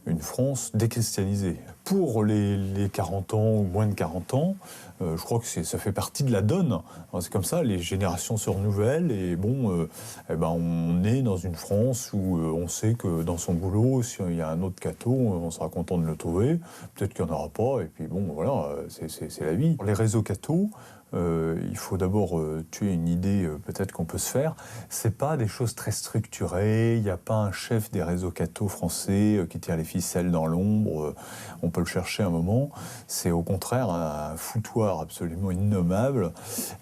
une France déchristianisée. Pour les 40 ans ou moins de 40 ans, je crois que ça fait partie de la donne. C'est comme ça, les générations se renouvellent et on est dans une France où on sait que dans son boulot, s'il y a un autre catho, on sera content de le trouver. Peut-être qu'il n'y en aura pas, et puis voilà, c'est la vie. Les réseaux cathos, il faut d'abord tuer une idée peut-être qu'on peut se faire. C'est pas des choses très structurées. Il n'y a pas un chef des réseaux cathos français qui tire les ficelles dans l'ombre. On peut le chercher un moment. C'est au contraire un foutoir absolument innommable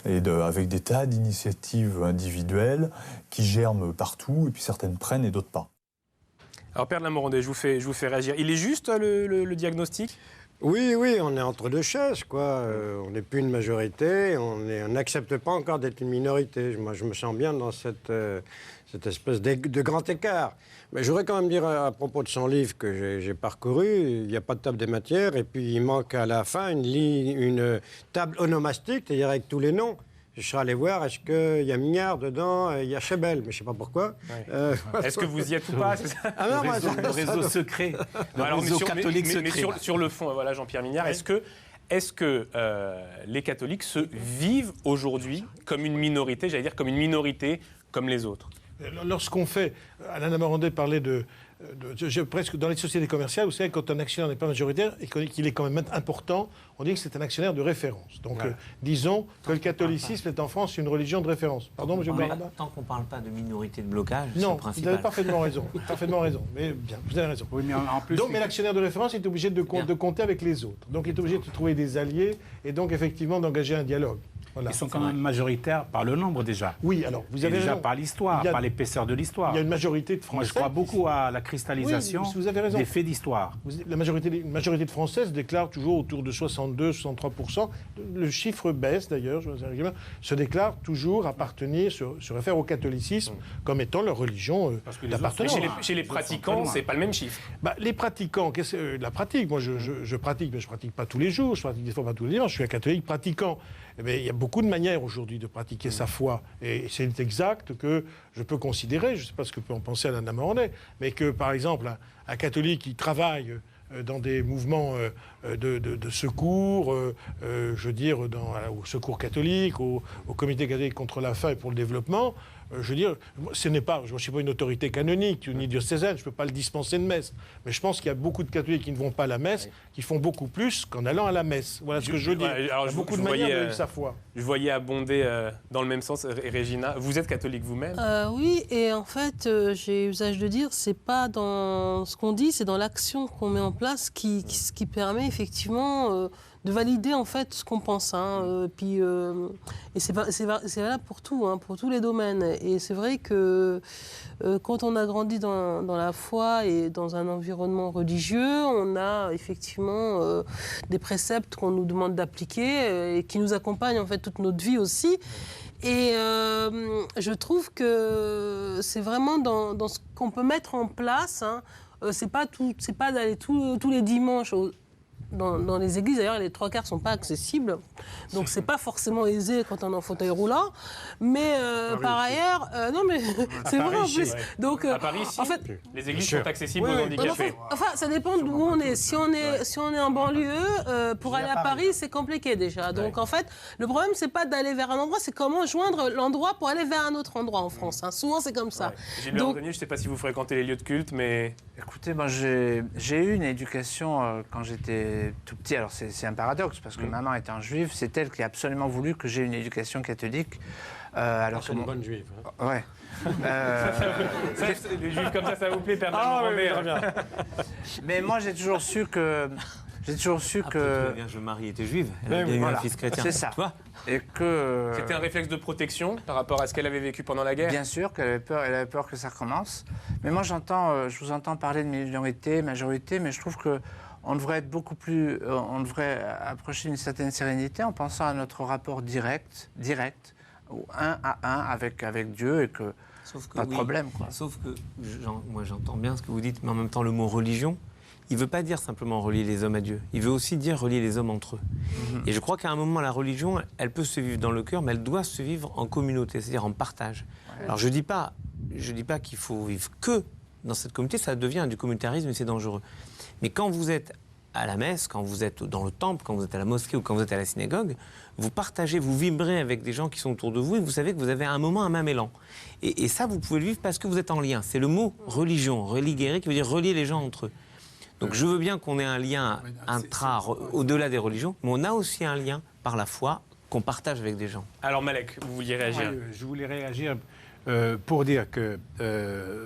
et avec des tas d'initiatives individuelles qui germent partout et puis certaines prennent et d'autres pas. Alors Père de la Morandais, je vous fais réagir. Il est juste le diagnostic ? Oui, on est entre deux chaises, quoi. On n'est plus une majorité, on n'accepte pas encore d'être une minorité. Moi, je me sens bien dans cette espèce de grand écart. Mais je voudrais quand même dire à propos de son livre que j'ai parcouru, il n'y a pas de table des matières, et puis il manque à la fin une table onomastique, c'est-à-dire avec tous les noms. Je serais allé voir, est-ce qu'il y a Mignard dedans, il y a Chebel, mais je ne sais pas pourquoi. Ouais. Est-ce que vous y êtes ou pas, c'est ça ? Le réseau secret, le réseau catholique secret. Mais sur le fond, voilà, Jean-Pierre Mignard, est-ce que les catholiques se vivent aujourd'hui comme une minorité, j'allais dire comme une minorité comme les autres ? Lorsqu'on fait, Alain Amarandé parlait presque dans les sociétés commerciales, vous savez, quand un actionnaire n'est pas majoritaire et qu'il est quand même important, on dit que c'est un actionnaire de référence. Donc, disons que le catholicisme est en France une religion de référence. Pardon, M. Baraba ? Tant qu'on ne parle pas de minorité de blocage, c'est non, le principal. vous avez parfaitement raison. Parfaitement raison. Mais bien, vous avez raison. Oui, mais en plus, mais l'actionnaire de référence est obligé de compter avec les autres. Donc, il est obligé de trouver des alliés et donc, effectivement, d'engager un dialogue. Voilà. Ils sont quand même majoritaires par le nombre déjà. Oui, alors vous avez déjà raison. Par l'histoire, par l'épaisseur de l'histoire. Il y a une majorité de Français. Moi, je crois beaucoup à la cristallisation des faits d'histoire. La majorité de Françaises déclarent toujours autour de 62-63%. Le chiffre baisse d'ailleurs, se déclarent toujours appartenir, se réfèrent au catholicisme comme étant leur religion d'appartenance. Chez les pratiquants, c'est pas le même chiffre. Les pratiquants, la pratique, moi je pratique, mais je pratique pas tous les jours, je pratique des fois pas tous les dimanches, je suis un catholique pratiquant. Mais il y a beaucoup de manières aujourd'hui de pratiquer sa foi. Et c'est exact que je peux considérer, je ne sais pas ce que peut en penser Alain Amarandé, mais que par exemple un catholique qui travaille dans des mouvements de secours, je veux dire, au secours catholique, au comité catholique contre la faim et pour le développement. Je veux dire, je ne suis pas une autorité canonique ni diocésaine, je ne peux pas le dispenser de messe. Mais je pense qu'il y a beaucoup de catholiques qui ne vont pas à la messe, qui font beaucoup plus qu'en allant à la messe. Voilà ce que je veux dire. Alors, il y a beaucoup de manières de vivre sa foi. Je voyais abonder dans le même sens, Régina. Vous êtes catholique vous-même? Oui, et en fait, j'ai usage de dire, c'est pas dans ce qu'on dit, c'est dans l'action qu'on met en place qui permet effectivement de valider en fait ce qu'on pense. Et c'est valable pour tout, pour tous les domaines. Et c'est vrai que quand on a grandi dans la foi et dans un environnement religieux, on a effectivement des préceptes qu'on nous demande d'appliquer et qui nous accompagnent en fait toute notre vie aussi. Et je trouve que c'est vraiment dans ce qu'on peut mettre en place. C'est pas d'aller tous les dimanches dans les églises. D'ailleurs, les 3/4 ne sont pas accessibles. Donc, c'est pas forcément aisé quand on est en fauteuil roulant. Mais par ailleurs... non, mais c'est vrai en plus. Ouais. Donc, à Paris, si, en fait, les églises sont accessibles aux handicapés. Enfin, ça dépend d'où on est. Si on est en banlieue, pour aller à Paris, c'est compliqué déjà. Donc, en fait, le problème, c'est pas d'aller vers un endroit, c'est comment joindre l'endroit pour aller vers un autre endroit en France. Souvent, c'est comme ça. Gilbert Antonier, je ne sais pas si vous fréquentez les lieux de culte, mais... Écoutez, moi, j'ai eu une éducation quand j'étais tout petit. Alors, c'est un paradoxe, parce que maman étant juive, c'est elle qui a absolument voulu que j'ai une éducation catholique. C'est une bonne juive. Ouais. Les juifs comme ça vous plaît, Père Robert. Mais moi, j'ai toujours su que... La Vierge Marie était juive, elle a bien eu un fils chrétien. C'est ça. Tu vois ? Et que... C'était un réflexe de protection par rapport à ce qu'elle avait vécu pendant la guerre? Bien sûr qu'elle avait peur que ça recommence. Mais moi, je vous entends parler de minorité, majorité, mais je trouve qu'on devrait être beaucoup plus... on devrait approcher d'une certaine sérénité en pensant à notre rapport direct, ou un à un avec Dieu, et que pas de problème, quoi. Sauf que, moi j'entends bien ce que vous dites, mais en même temps le mot religion, il ne veut pas dire simplement relier les hommes à Dieu, il veut aussi dire relier les hommes entre eux. Et je crois qu'à un moment, la religion, elle peut se vivre dans le cœur, mais elle doit se vivre en communauté, c'est-à-dire en partage. Ouais. Alors je dis pas qu'il faut vivre que dans cette communauté, ça devient du communautarisme et c'est dangereux. Mais quand vous êtes à la messe, quand vous êtes dans le temple, quand vous êtes à la mosquée ou quand vous êtes à la synagogue, vous partagez, vous vibrez avec des gens qui sont autour de vous et vous savez que vous avez à un moment un même élan. Et ça, vous pouvez le vivre parce que vous êtes en lien. C'est le mot religion, religere, qui veut dire relier les gens entre eux. Donc je veux bien qu'on ait un lien au-delà des religions, mais on a aussi un lien par la foi qu'on partage avec des gens. Alors Malek, vous vouliez réagir? Je voulais réagir pour dire que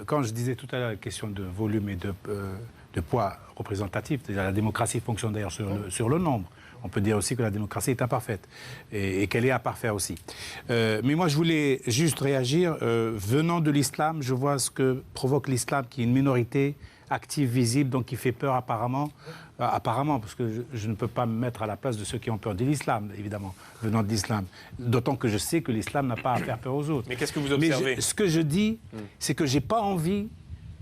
quand je disais tout à l'heure la question de volume et de poids représentatif, c'est-à-dire la démocratie fonctionne d'ailleurs sur le nombre. On peut dire aussi que la démocratie est imparfaite et qu'elle est à parfaire aussi. Mais moi, je voulais juste réagir. Venant de l'islam, je vois ce que provoque l'islam, qui est une minorité active, visible, donc qui fait peur apparemment, parce que je ne peux pas me mettre à la place de ceux qui ont peur de l'islam, évidemment, venant de l'islam. D'autant que je sais que l'islam n'a pas à faire peur aux autres. Mais qu'est-ce que vous observez? Mais ce que je dis, c'est que je n'ai pas envie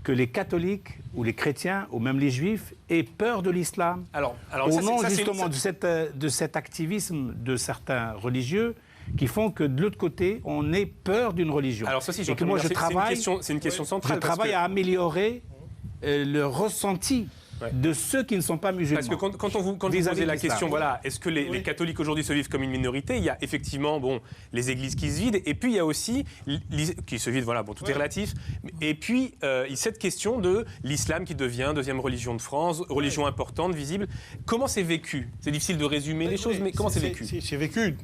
que les catholiques ou les chrétiens ou même les juifs aient peur de l'islam au nom justement de cet activisme de certains religieux qui font que de l'autre côté, on ait peur d'une religion. Alors ça, si et que moi, c'est une question centrale. Je travaille à améliorer le ressenti de ceux qui ne sont pas musulmans. Parce que quand vous posez la question, voilà, est-ce que les catholiques aujourd'hui se vivent comme une minorité? Il y a effectivement les églises qui se vident, et puis il y a aussi, qui se vident, voilà, tout est relatif, et puis cette question de l'islam qui devient deuxième religion de France, religion importante, visible. Comment c'est vécu? C'est difficile de résumer les choses, mais comment c'est vécu? C'est vécu.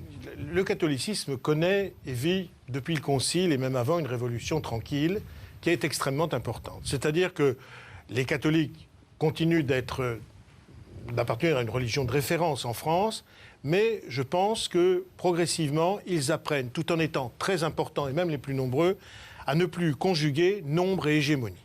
Le catholicisme connaît et vit depuis le Concile, et même avant, une révolution tranquille qui est extrêmement importante. C'est-à-dire que les catholiques continuent d'appartenir à une religion de référence en France, mais je pense que progressivement, ils apprennent, tout en étant très importants et même les plus nombreux, à ne plus conjuguer nombre et hégémonie.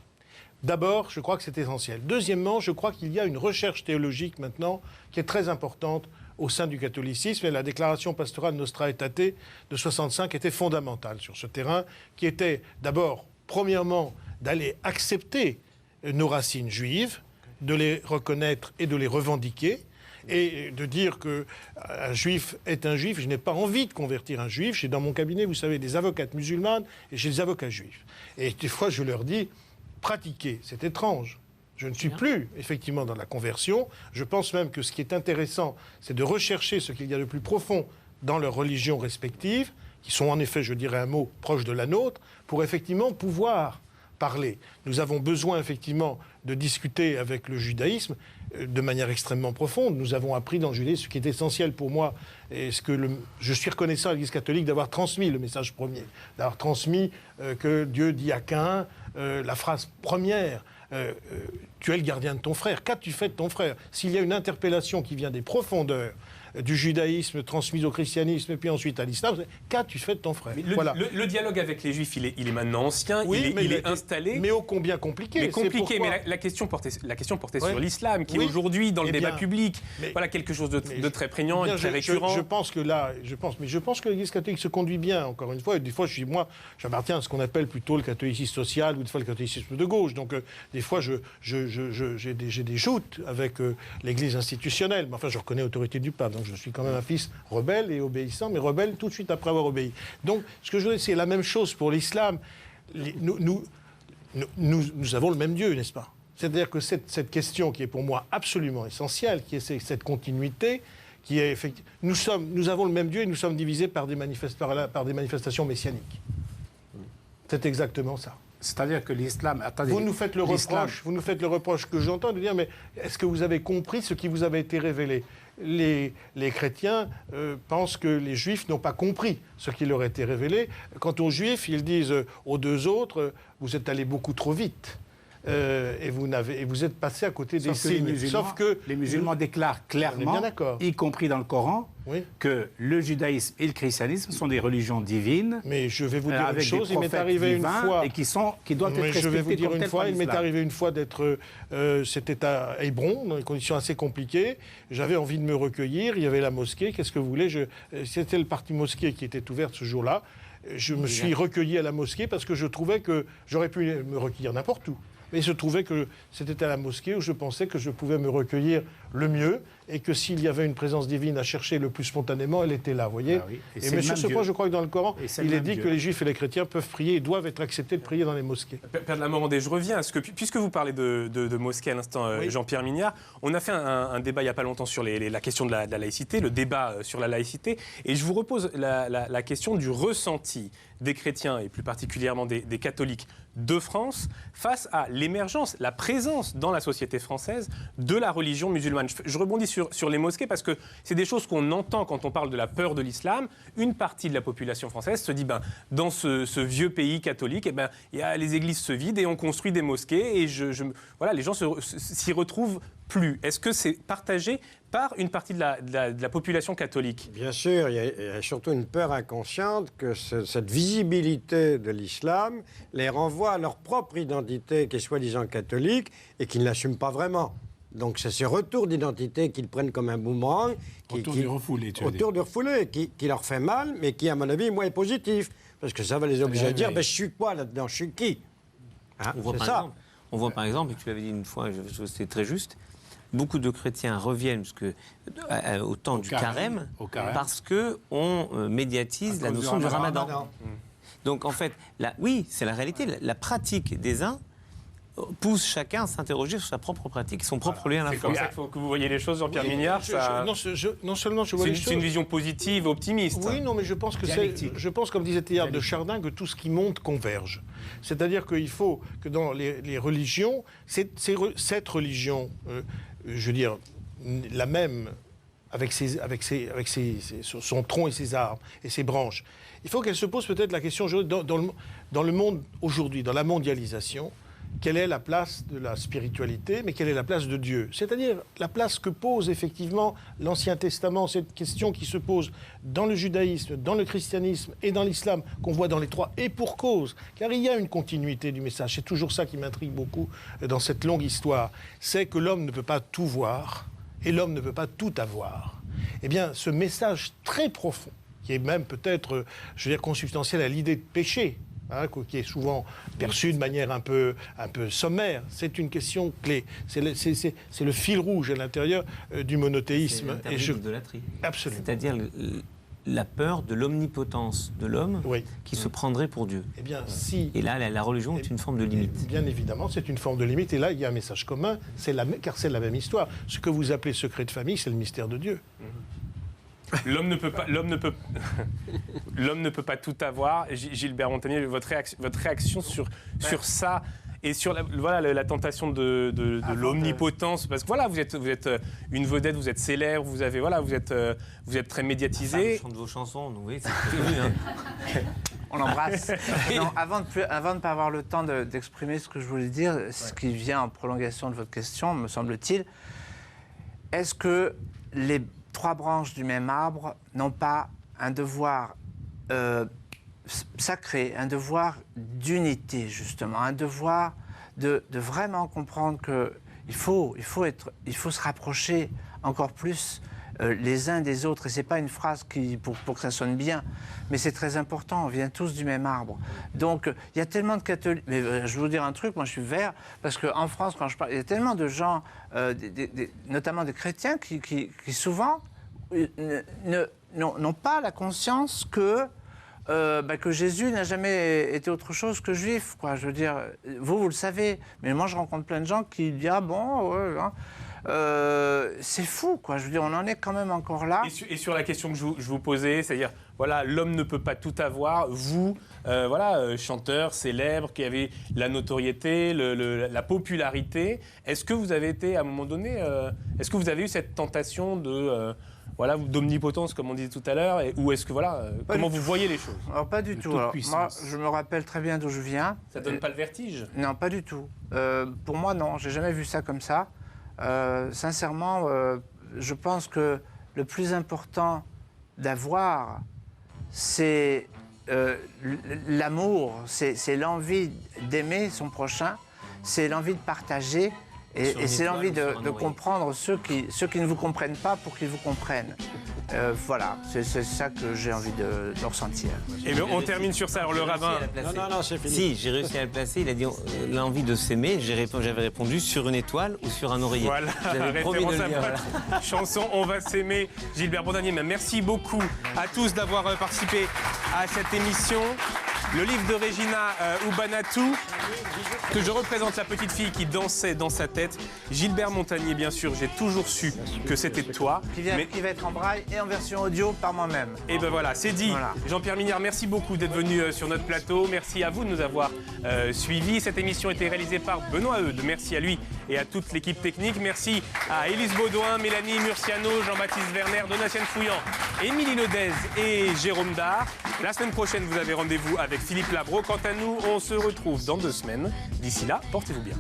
D'abord, je crois que c'est essentiel. Deuxièmement, je crois qu'il y a une recherche théologique maintenant qui est très importante au sein du catholicisme, et la déclaration pastorale Nostra Aetate de 1965 était fondamentale sur ce terrain, qui était d'abord, premièrement, d'aller accepter nos racines juives, de les reconnaître et de les revendiquer, et de dire qu'un juif est un juif. Je n'ai pas envie de convertir un juif. J'ai dans mon cabinet, vous savez, des avocates musulmanes et j'ai des avocats juifs. Et des fois, je leur dis, pratiquez, c'est étrange. Je ne suis plus, effectivement, dans la conversion. Je pense même que ce qui est intéressant, c'est de rechercher ce qu'il y a de plus profond dans leurs religions respectives, qui sont en effet, je dirais un mot, proche de la nôtre, pour effectivement pouvoir parler. Nous avons besoin, effectivement, de discuter avec le judaïsme de manière extrêmement profonde. Nous avons appris dans le judaïsme ce qui est essentiel pour moi, et je suis reconnaissant à l'Église catholique d'avoir transmis le message premier, d'avoir transmis que Dieu dit à Caïn la phrase première, tu es le gardien de ton frère. Qu'as-tu fait de ton frère? S'il y a une interpellation qui vient des profondeurs du judaïsme transmis au christianisme et puis ensuite à l'islam, qu'as-tu fait de ton frère? Voilà. Le dialogue avec les Juifs, il est maintenant ancien, oui, il est installé. Mais ô combien compliqué. Mais compliqué, mais la question portait sur l'islam, qui est aujourd'hui dans le débat public, voilà quelque chose de très prégnant et de très récurrent. Je pense que l'Église catholique se conduit bien, encore une fois. Et des fois, j'appartiens à ce qu'on appelle plutôt le catholicisme social ou des fois le catholicisme de gauche. Donc, des fois, j'ai des joutes avec l'Église institutionnelle. Mais enfin, je reconnais l'autorité du pape. Donc, je suis quand même un fils rebelle et obéissant, mais rebelle tout de suite après avoir obéi. Donc, ce que je veux dire, c'est la même chose pour l'islam. Nous avons le même Dieu, n'est-ce pas? C'est-à-dire que cette question qui est pour moi absolument essentielle, qui est cette continuité, qui est nous avons le même Dieu et nous sommes divisés par des manifestations messianiques. C'est exactement ça. C'est-à-dire que l'islam... Vous nous faites le reproche que j'entends de dire, mais est-ce que vous avez compris ce qui vous avait été révélé? Les chrétiens pensent que les juifs n'ont pas compris ce qui leur a été révélé. Quant aux juifs, ils disent aux deux autres, vous êtes allés beaucoup trop vite. Et vous êtes passé à côté des signes. Sauf que les musulmans déclarent clairement, y compris dans le Coran, que le judaïsme et le christianisme sont des religions divines. Mais je vais vous dire une chose, il m'est arrivé une fois... Et qui doivent être respectées. Je vais vous dire une fois, il m'est arrivé une fois d'être... C'était à Hébron, dans des conditions assez compliquées. J'avais envie de me recueillir, il y avait la mosquée, qu'est-ce que vous voulez? C'était le parti mosquée qui était ouverte ce jour-là. Je me suis recueilli à la mosquée parce que je trouvais que j'aurais pu me recueillir n'importe où. Mais il se trouvait que c'était à la mosquée où je pensais que je pouvais me recueillir le mieux et que s'il y avait une présence divine à chercher le plus spontanément, elle était là, vous voyez. Mais sur ce point, je crois que dans le Coran, il est dit que les juifs et les chrétiens peuvent prier et doivent être acceptés de prier dans les mosquées. Père de la Morandais, je reviens à ce que, puisque vous parlez de mosquée à l'instant, Jean-Pierre Mignard, on a fait un débat il n'y a pas longtemps sur la question de la laïcité, le débat sur la laïcité, et je vous repose la question du ressenti des chrétiens et plus particulièrement des catholiques de France face à l'émergence, la présence dans la société française de la religion musulmane. Je rebondis sur les mosquées parce que c'est des choses qu'on entend quand on parle de la peur de l'islam. Une partie de la population française se dit dans ce vieux pays catholique, les églises se vident et on construit des mosquées et les gens s'y retrouvent plus. Est-ce que c'est partagé par une partie de la population catholique? Bien sûr, il y a surtout une peur inconsciente que cette visibilité de l'islam les renvoie à leur propre identité qui est soi-disant catholique et qu'ils n'assument pas vraiment. Donc c'est ce retour d'identité qu'ils prennent comme un boomerang. Autour du refoulé, tu veux dire. Autour du refoulé, qui leur fait mal, mais qui, à mon avis, moi, est positif. Parce que ça va les obliger à dire, je suis quoi là-dedans? Je suis qui? On voit par exemple, et tu l'avais dit une fois, c'est très juste, beaucoup de chrétiens reviennent au temps du carême parce qu'on médiatise la notion du ramadan. Donc en fait, oui, c'est la réalité. La pratique des uns pousse chacun à s'interroger sur sa propre pratique, son propre lien à la foi. C'est comme ça que vous voyez les choses, Jean-Pierre Mignard. Non seulement je vois les choses... C'est une vision positive, optimiste. Oui, non, mais je pense comme disait Théard de Chardin, que tout ce qui monte converge. C'est-à-dire qu'il faut que dans les religions, cette religion, je veux dire, la même, avec son tronc et ses arbres et ses branches, il faut qu'elle se pose peut-être la question, dans le monde aujourd'hui, dans la mondialisation, quelle est la place de la spiritualité, mais quelle est la place de Dieu? C'est-à-dire la place que pose effectivement l'Ancien Testament, cette question qui se pose dans le judaïsme, dans le christianisme et dans l'islam, qu'on voit dans les trois, et pour cause, car il y a une continuité du message. C'est toujours ça qui m'intrigue beaucoup dans cette longue histoire. C'est que l'homme ne peut pas tout voir et l'homme ne peut pas tout avoir. Eh bien, ce message très profond, qui est même peut-être, je veux dire, consubstantiel à l'idée de péché, qui est souvent perçue de manière un peu sommaire. C'est une question clé. C'est le fil rouge à l'intérieur du monothéisme. C'est l'interdit de l'idolâtrie. Absolument. C'est-à-dire la peur de l'omnipotence de l'homme qui se prendrait pour Dieu. Eh bien, si... Et là, la religion est une forme de limite. Bien évidemment, c'est une forme de limite. Et là, il y a un message commun, car c'est la même histoire. Ce que vous appelez secret de famille, c'est le mystère de Dieu. L'homme ne peut pas tout avoir. Gilbert Montagnier, votre réaction sur ça et sur la tentation de l'omnipotence, parce que voilà, vous êtes une vedette, vous êtes célèbre, vous êtes très médiatisé. Je chante vos chansons, donc oui, c'est prévu. Hein. On l'embrasse. Non, avant de ne pas avoir le temps d'exprimer ce que je voulais dire, ce qui vient en prolongation de votre question, me semble-t-il, est-ce que les 3 branches du même arbre n'ont pas un devoir sacré, un devoir d'unité, justement, un devoir de vraiment comprendre qu'il faut se rapprocher encore plus les uns des autres. Et ce n'est pas une phrase pour que ça sonne bien, mais c'est très important, on vient tous du même arbre. Donc, il y a tellement de catholiques... Mais je vais vous dire un truc, moi je suis vert, parce qu'en France, quand je parle, il y a tellement de gens, notamment des chrétiens, qui souvent n'ont pas la conscience que Jésus n'a jamais été autre chose que juif, quoi. Je veux dire, vous le savez, mais moi je rencontre plein de gens qui disent ah bon, ouais, hein. C'est fou, quoi. Je veux dire, on en est quand même encore là. Et sur la question que je vous posais, c'est-à-dire, voilà, l'homme ne peut pas tout avoir. Vous, chanteur, célèbre, qui avez la notoriété, la popularité, est-ce que vous avez été, à un moment donné, est-ce que vous avez eu cette tentation d'omnipotence, comme on disait tout à l'heure, ou est-ce que, comment vous voyez les choses? Alors, pas du tout. Alors, moi, je me rappelle très bien d'où je viens. Ça donne pas le vertige? Non, pas du tout. Pour moi, non, j'ai jamais vu ça comme ça. Sincèrement, je pense que le plus important d'avoir, c'est l'amour, c'est l'envie d'aimer son prochain, c'est l'envie de partager. Et c'est l'envie de comprendre ceux qui ne vous comprennent pas pour qu'ils vous comprennent. Voilà, c'est ça que j'ai envie de ressentir. Et bien, on termine sur ça. Alors, le rabbin... Non, c'est fini. Si, j'ai réussi à le placer. Il a dit l'envie de s'aimer. J'avais répondu sur une étoile ou sur un oreiller. Voilà, référence à votre chanson « On va s'aimer ». Gilbert Montagnier, merci beaucoup à tous d'avoir participé à cette émission. Le livre de Regina Ubanatu, que je représente la petite fille qui dansait dans sa tête. Gilbert Montagnier, bien sûr, j'ai toujours su que c'était toi. Qui va être en braille et en version audio par moi-même. Et ben voilà, c'est dit. Voilà. Jean-Pierre Mignard, merci beaucoup d'être venu sur notre plateau. Merci à vous de nous avoir suivis. Cette émission a été réalisée par Benoît Eudes. Merci à lui et à toute l'équipe technique. Merci à Élise Baudouin, Mélanie Murciano, Jean-Baptiste Werner, Donatien Fouillant, Émilie Ledez et Jérôme Dard. La semaine prochaine, vous avez rendez-vous avec Philippe Labro. Quant à nous, on se retrouve dans 2 semaines. D'ici là, portez-vous bien.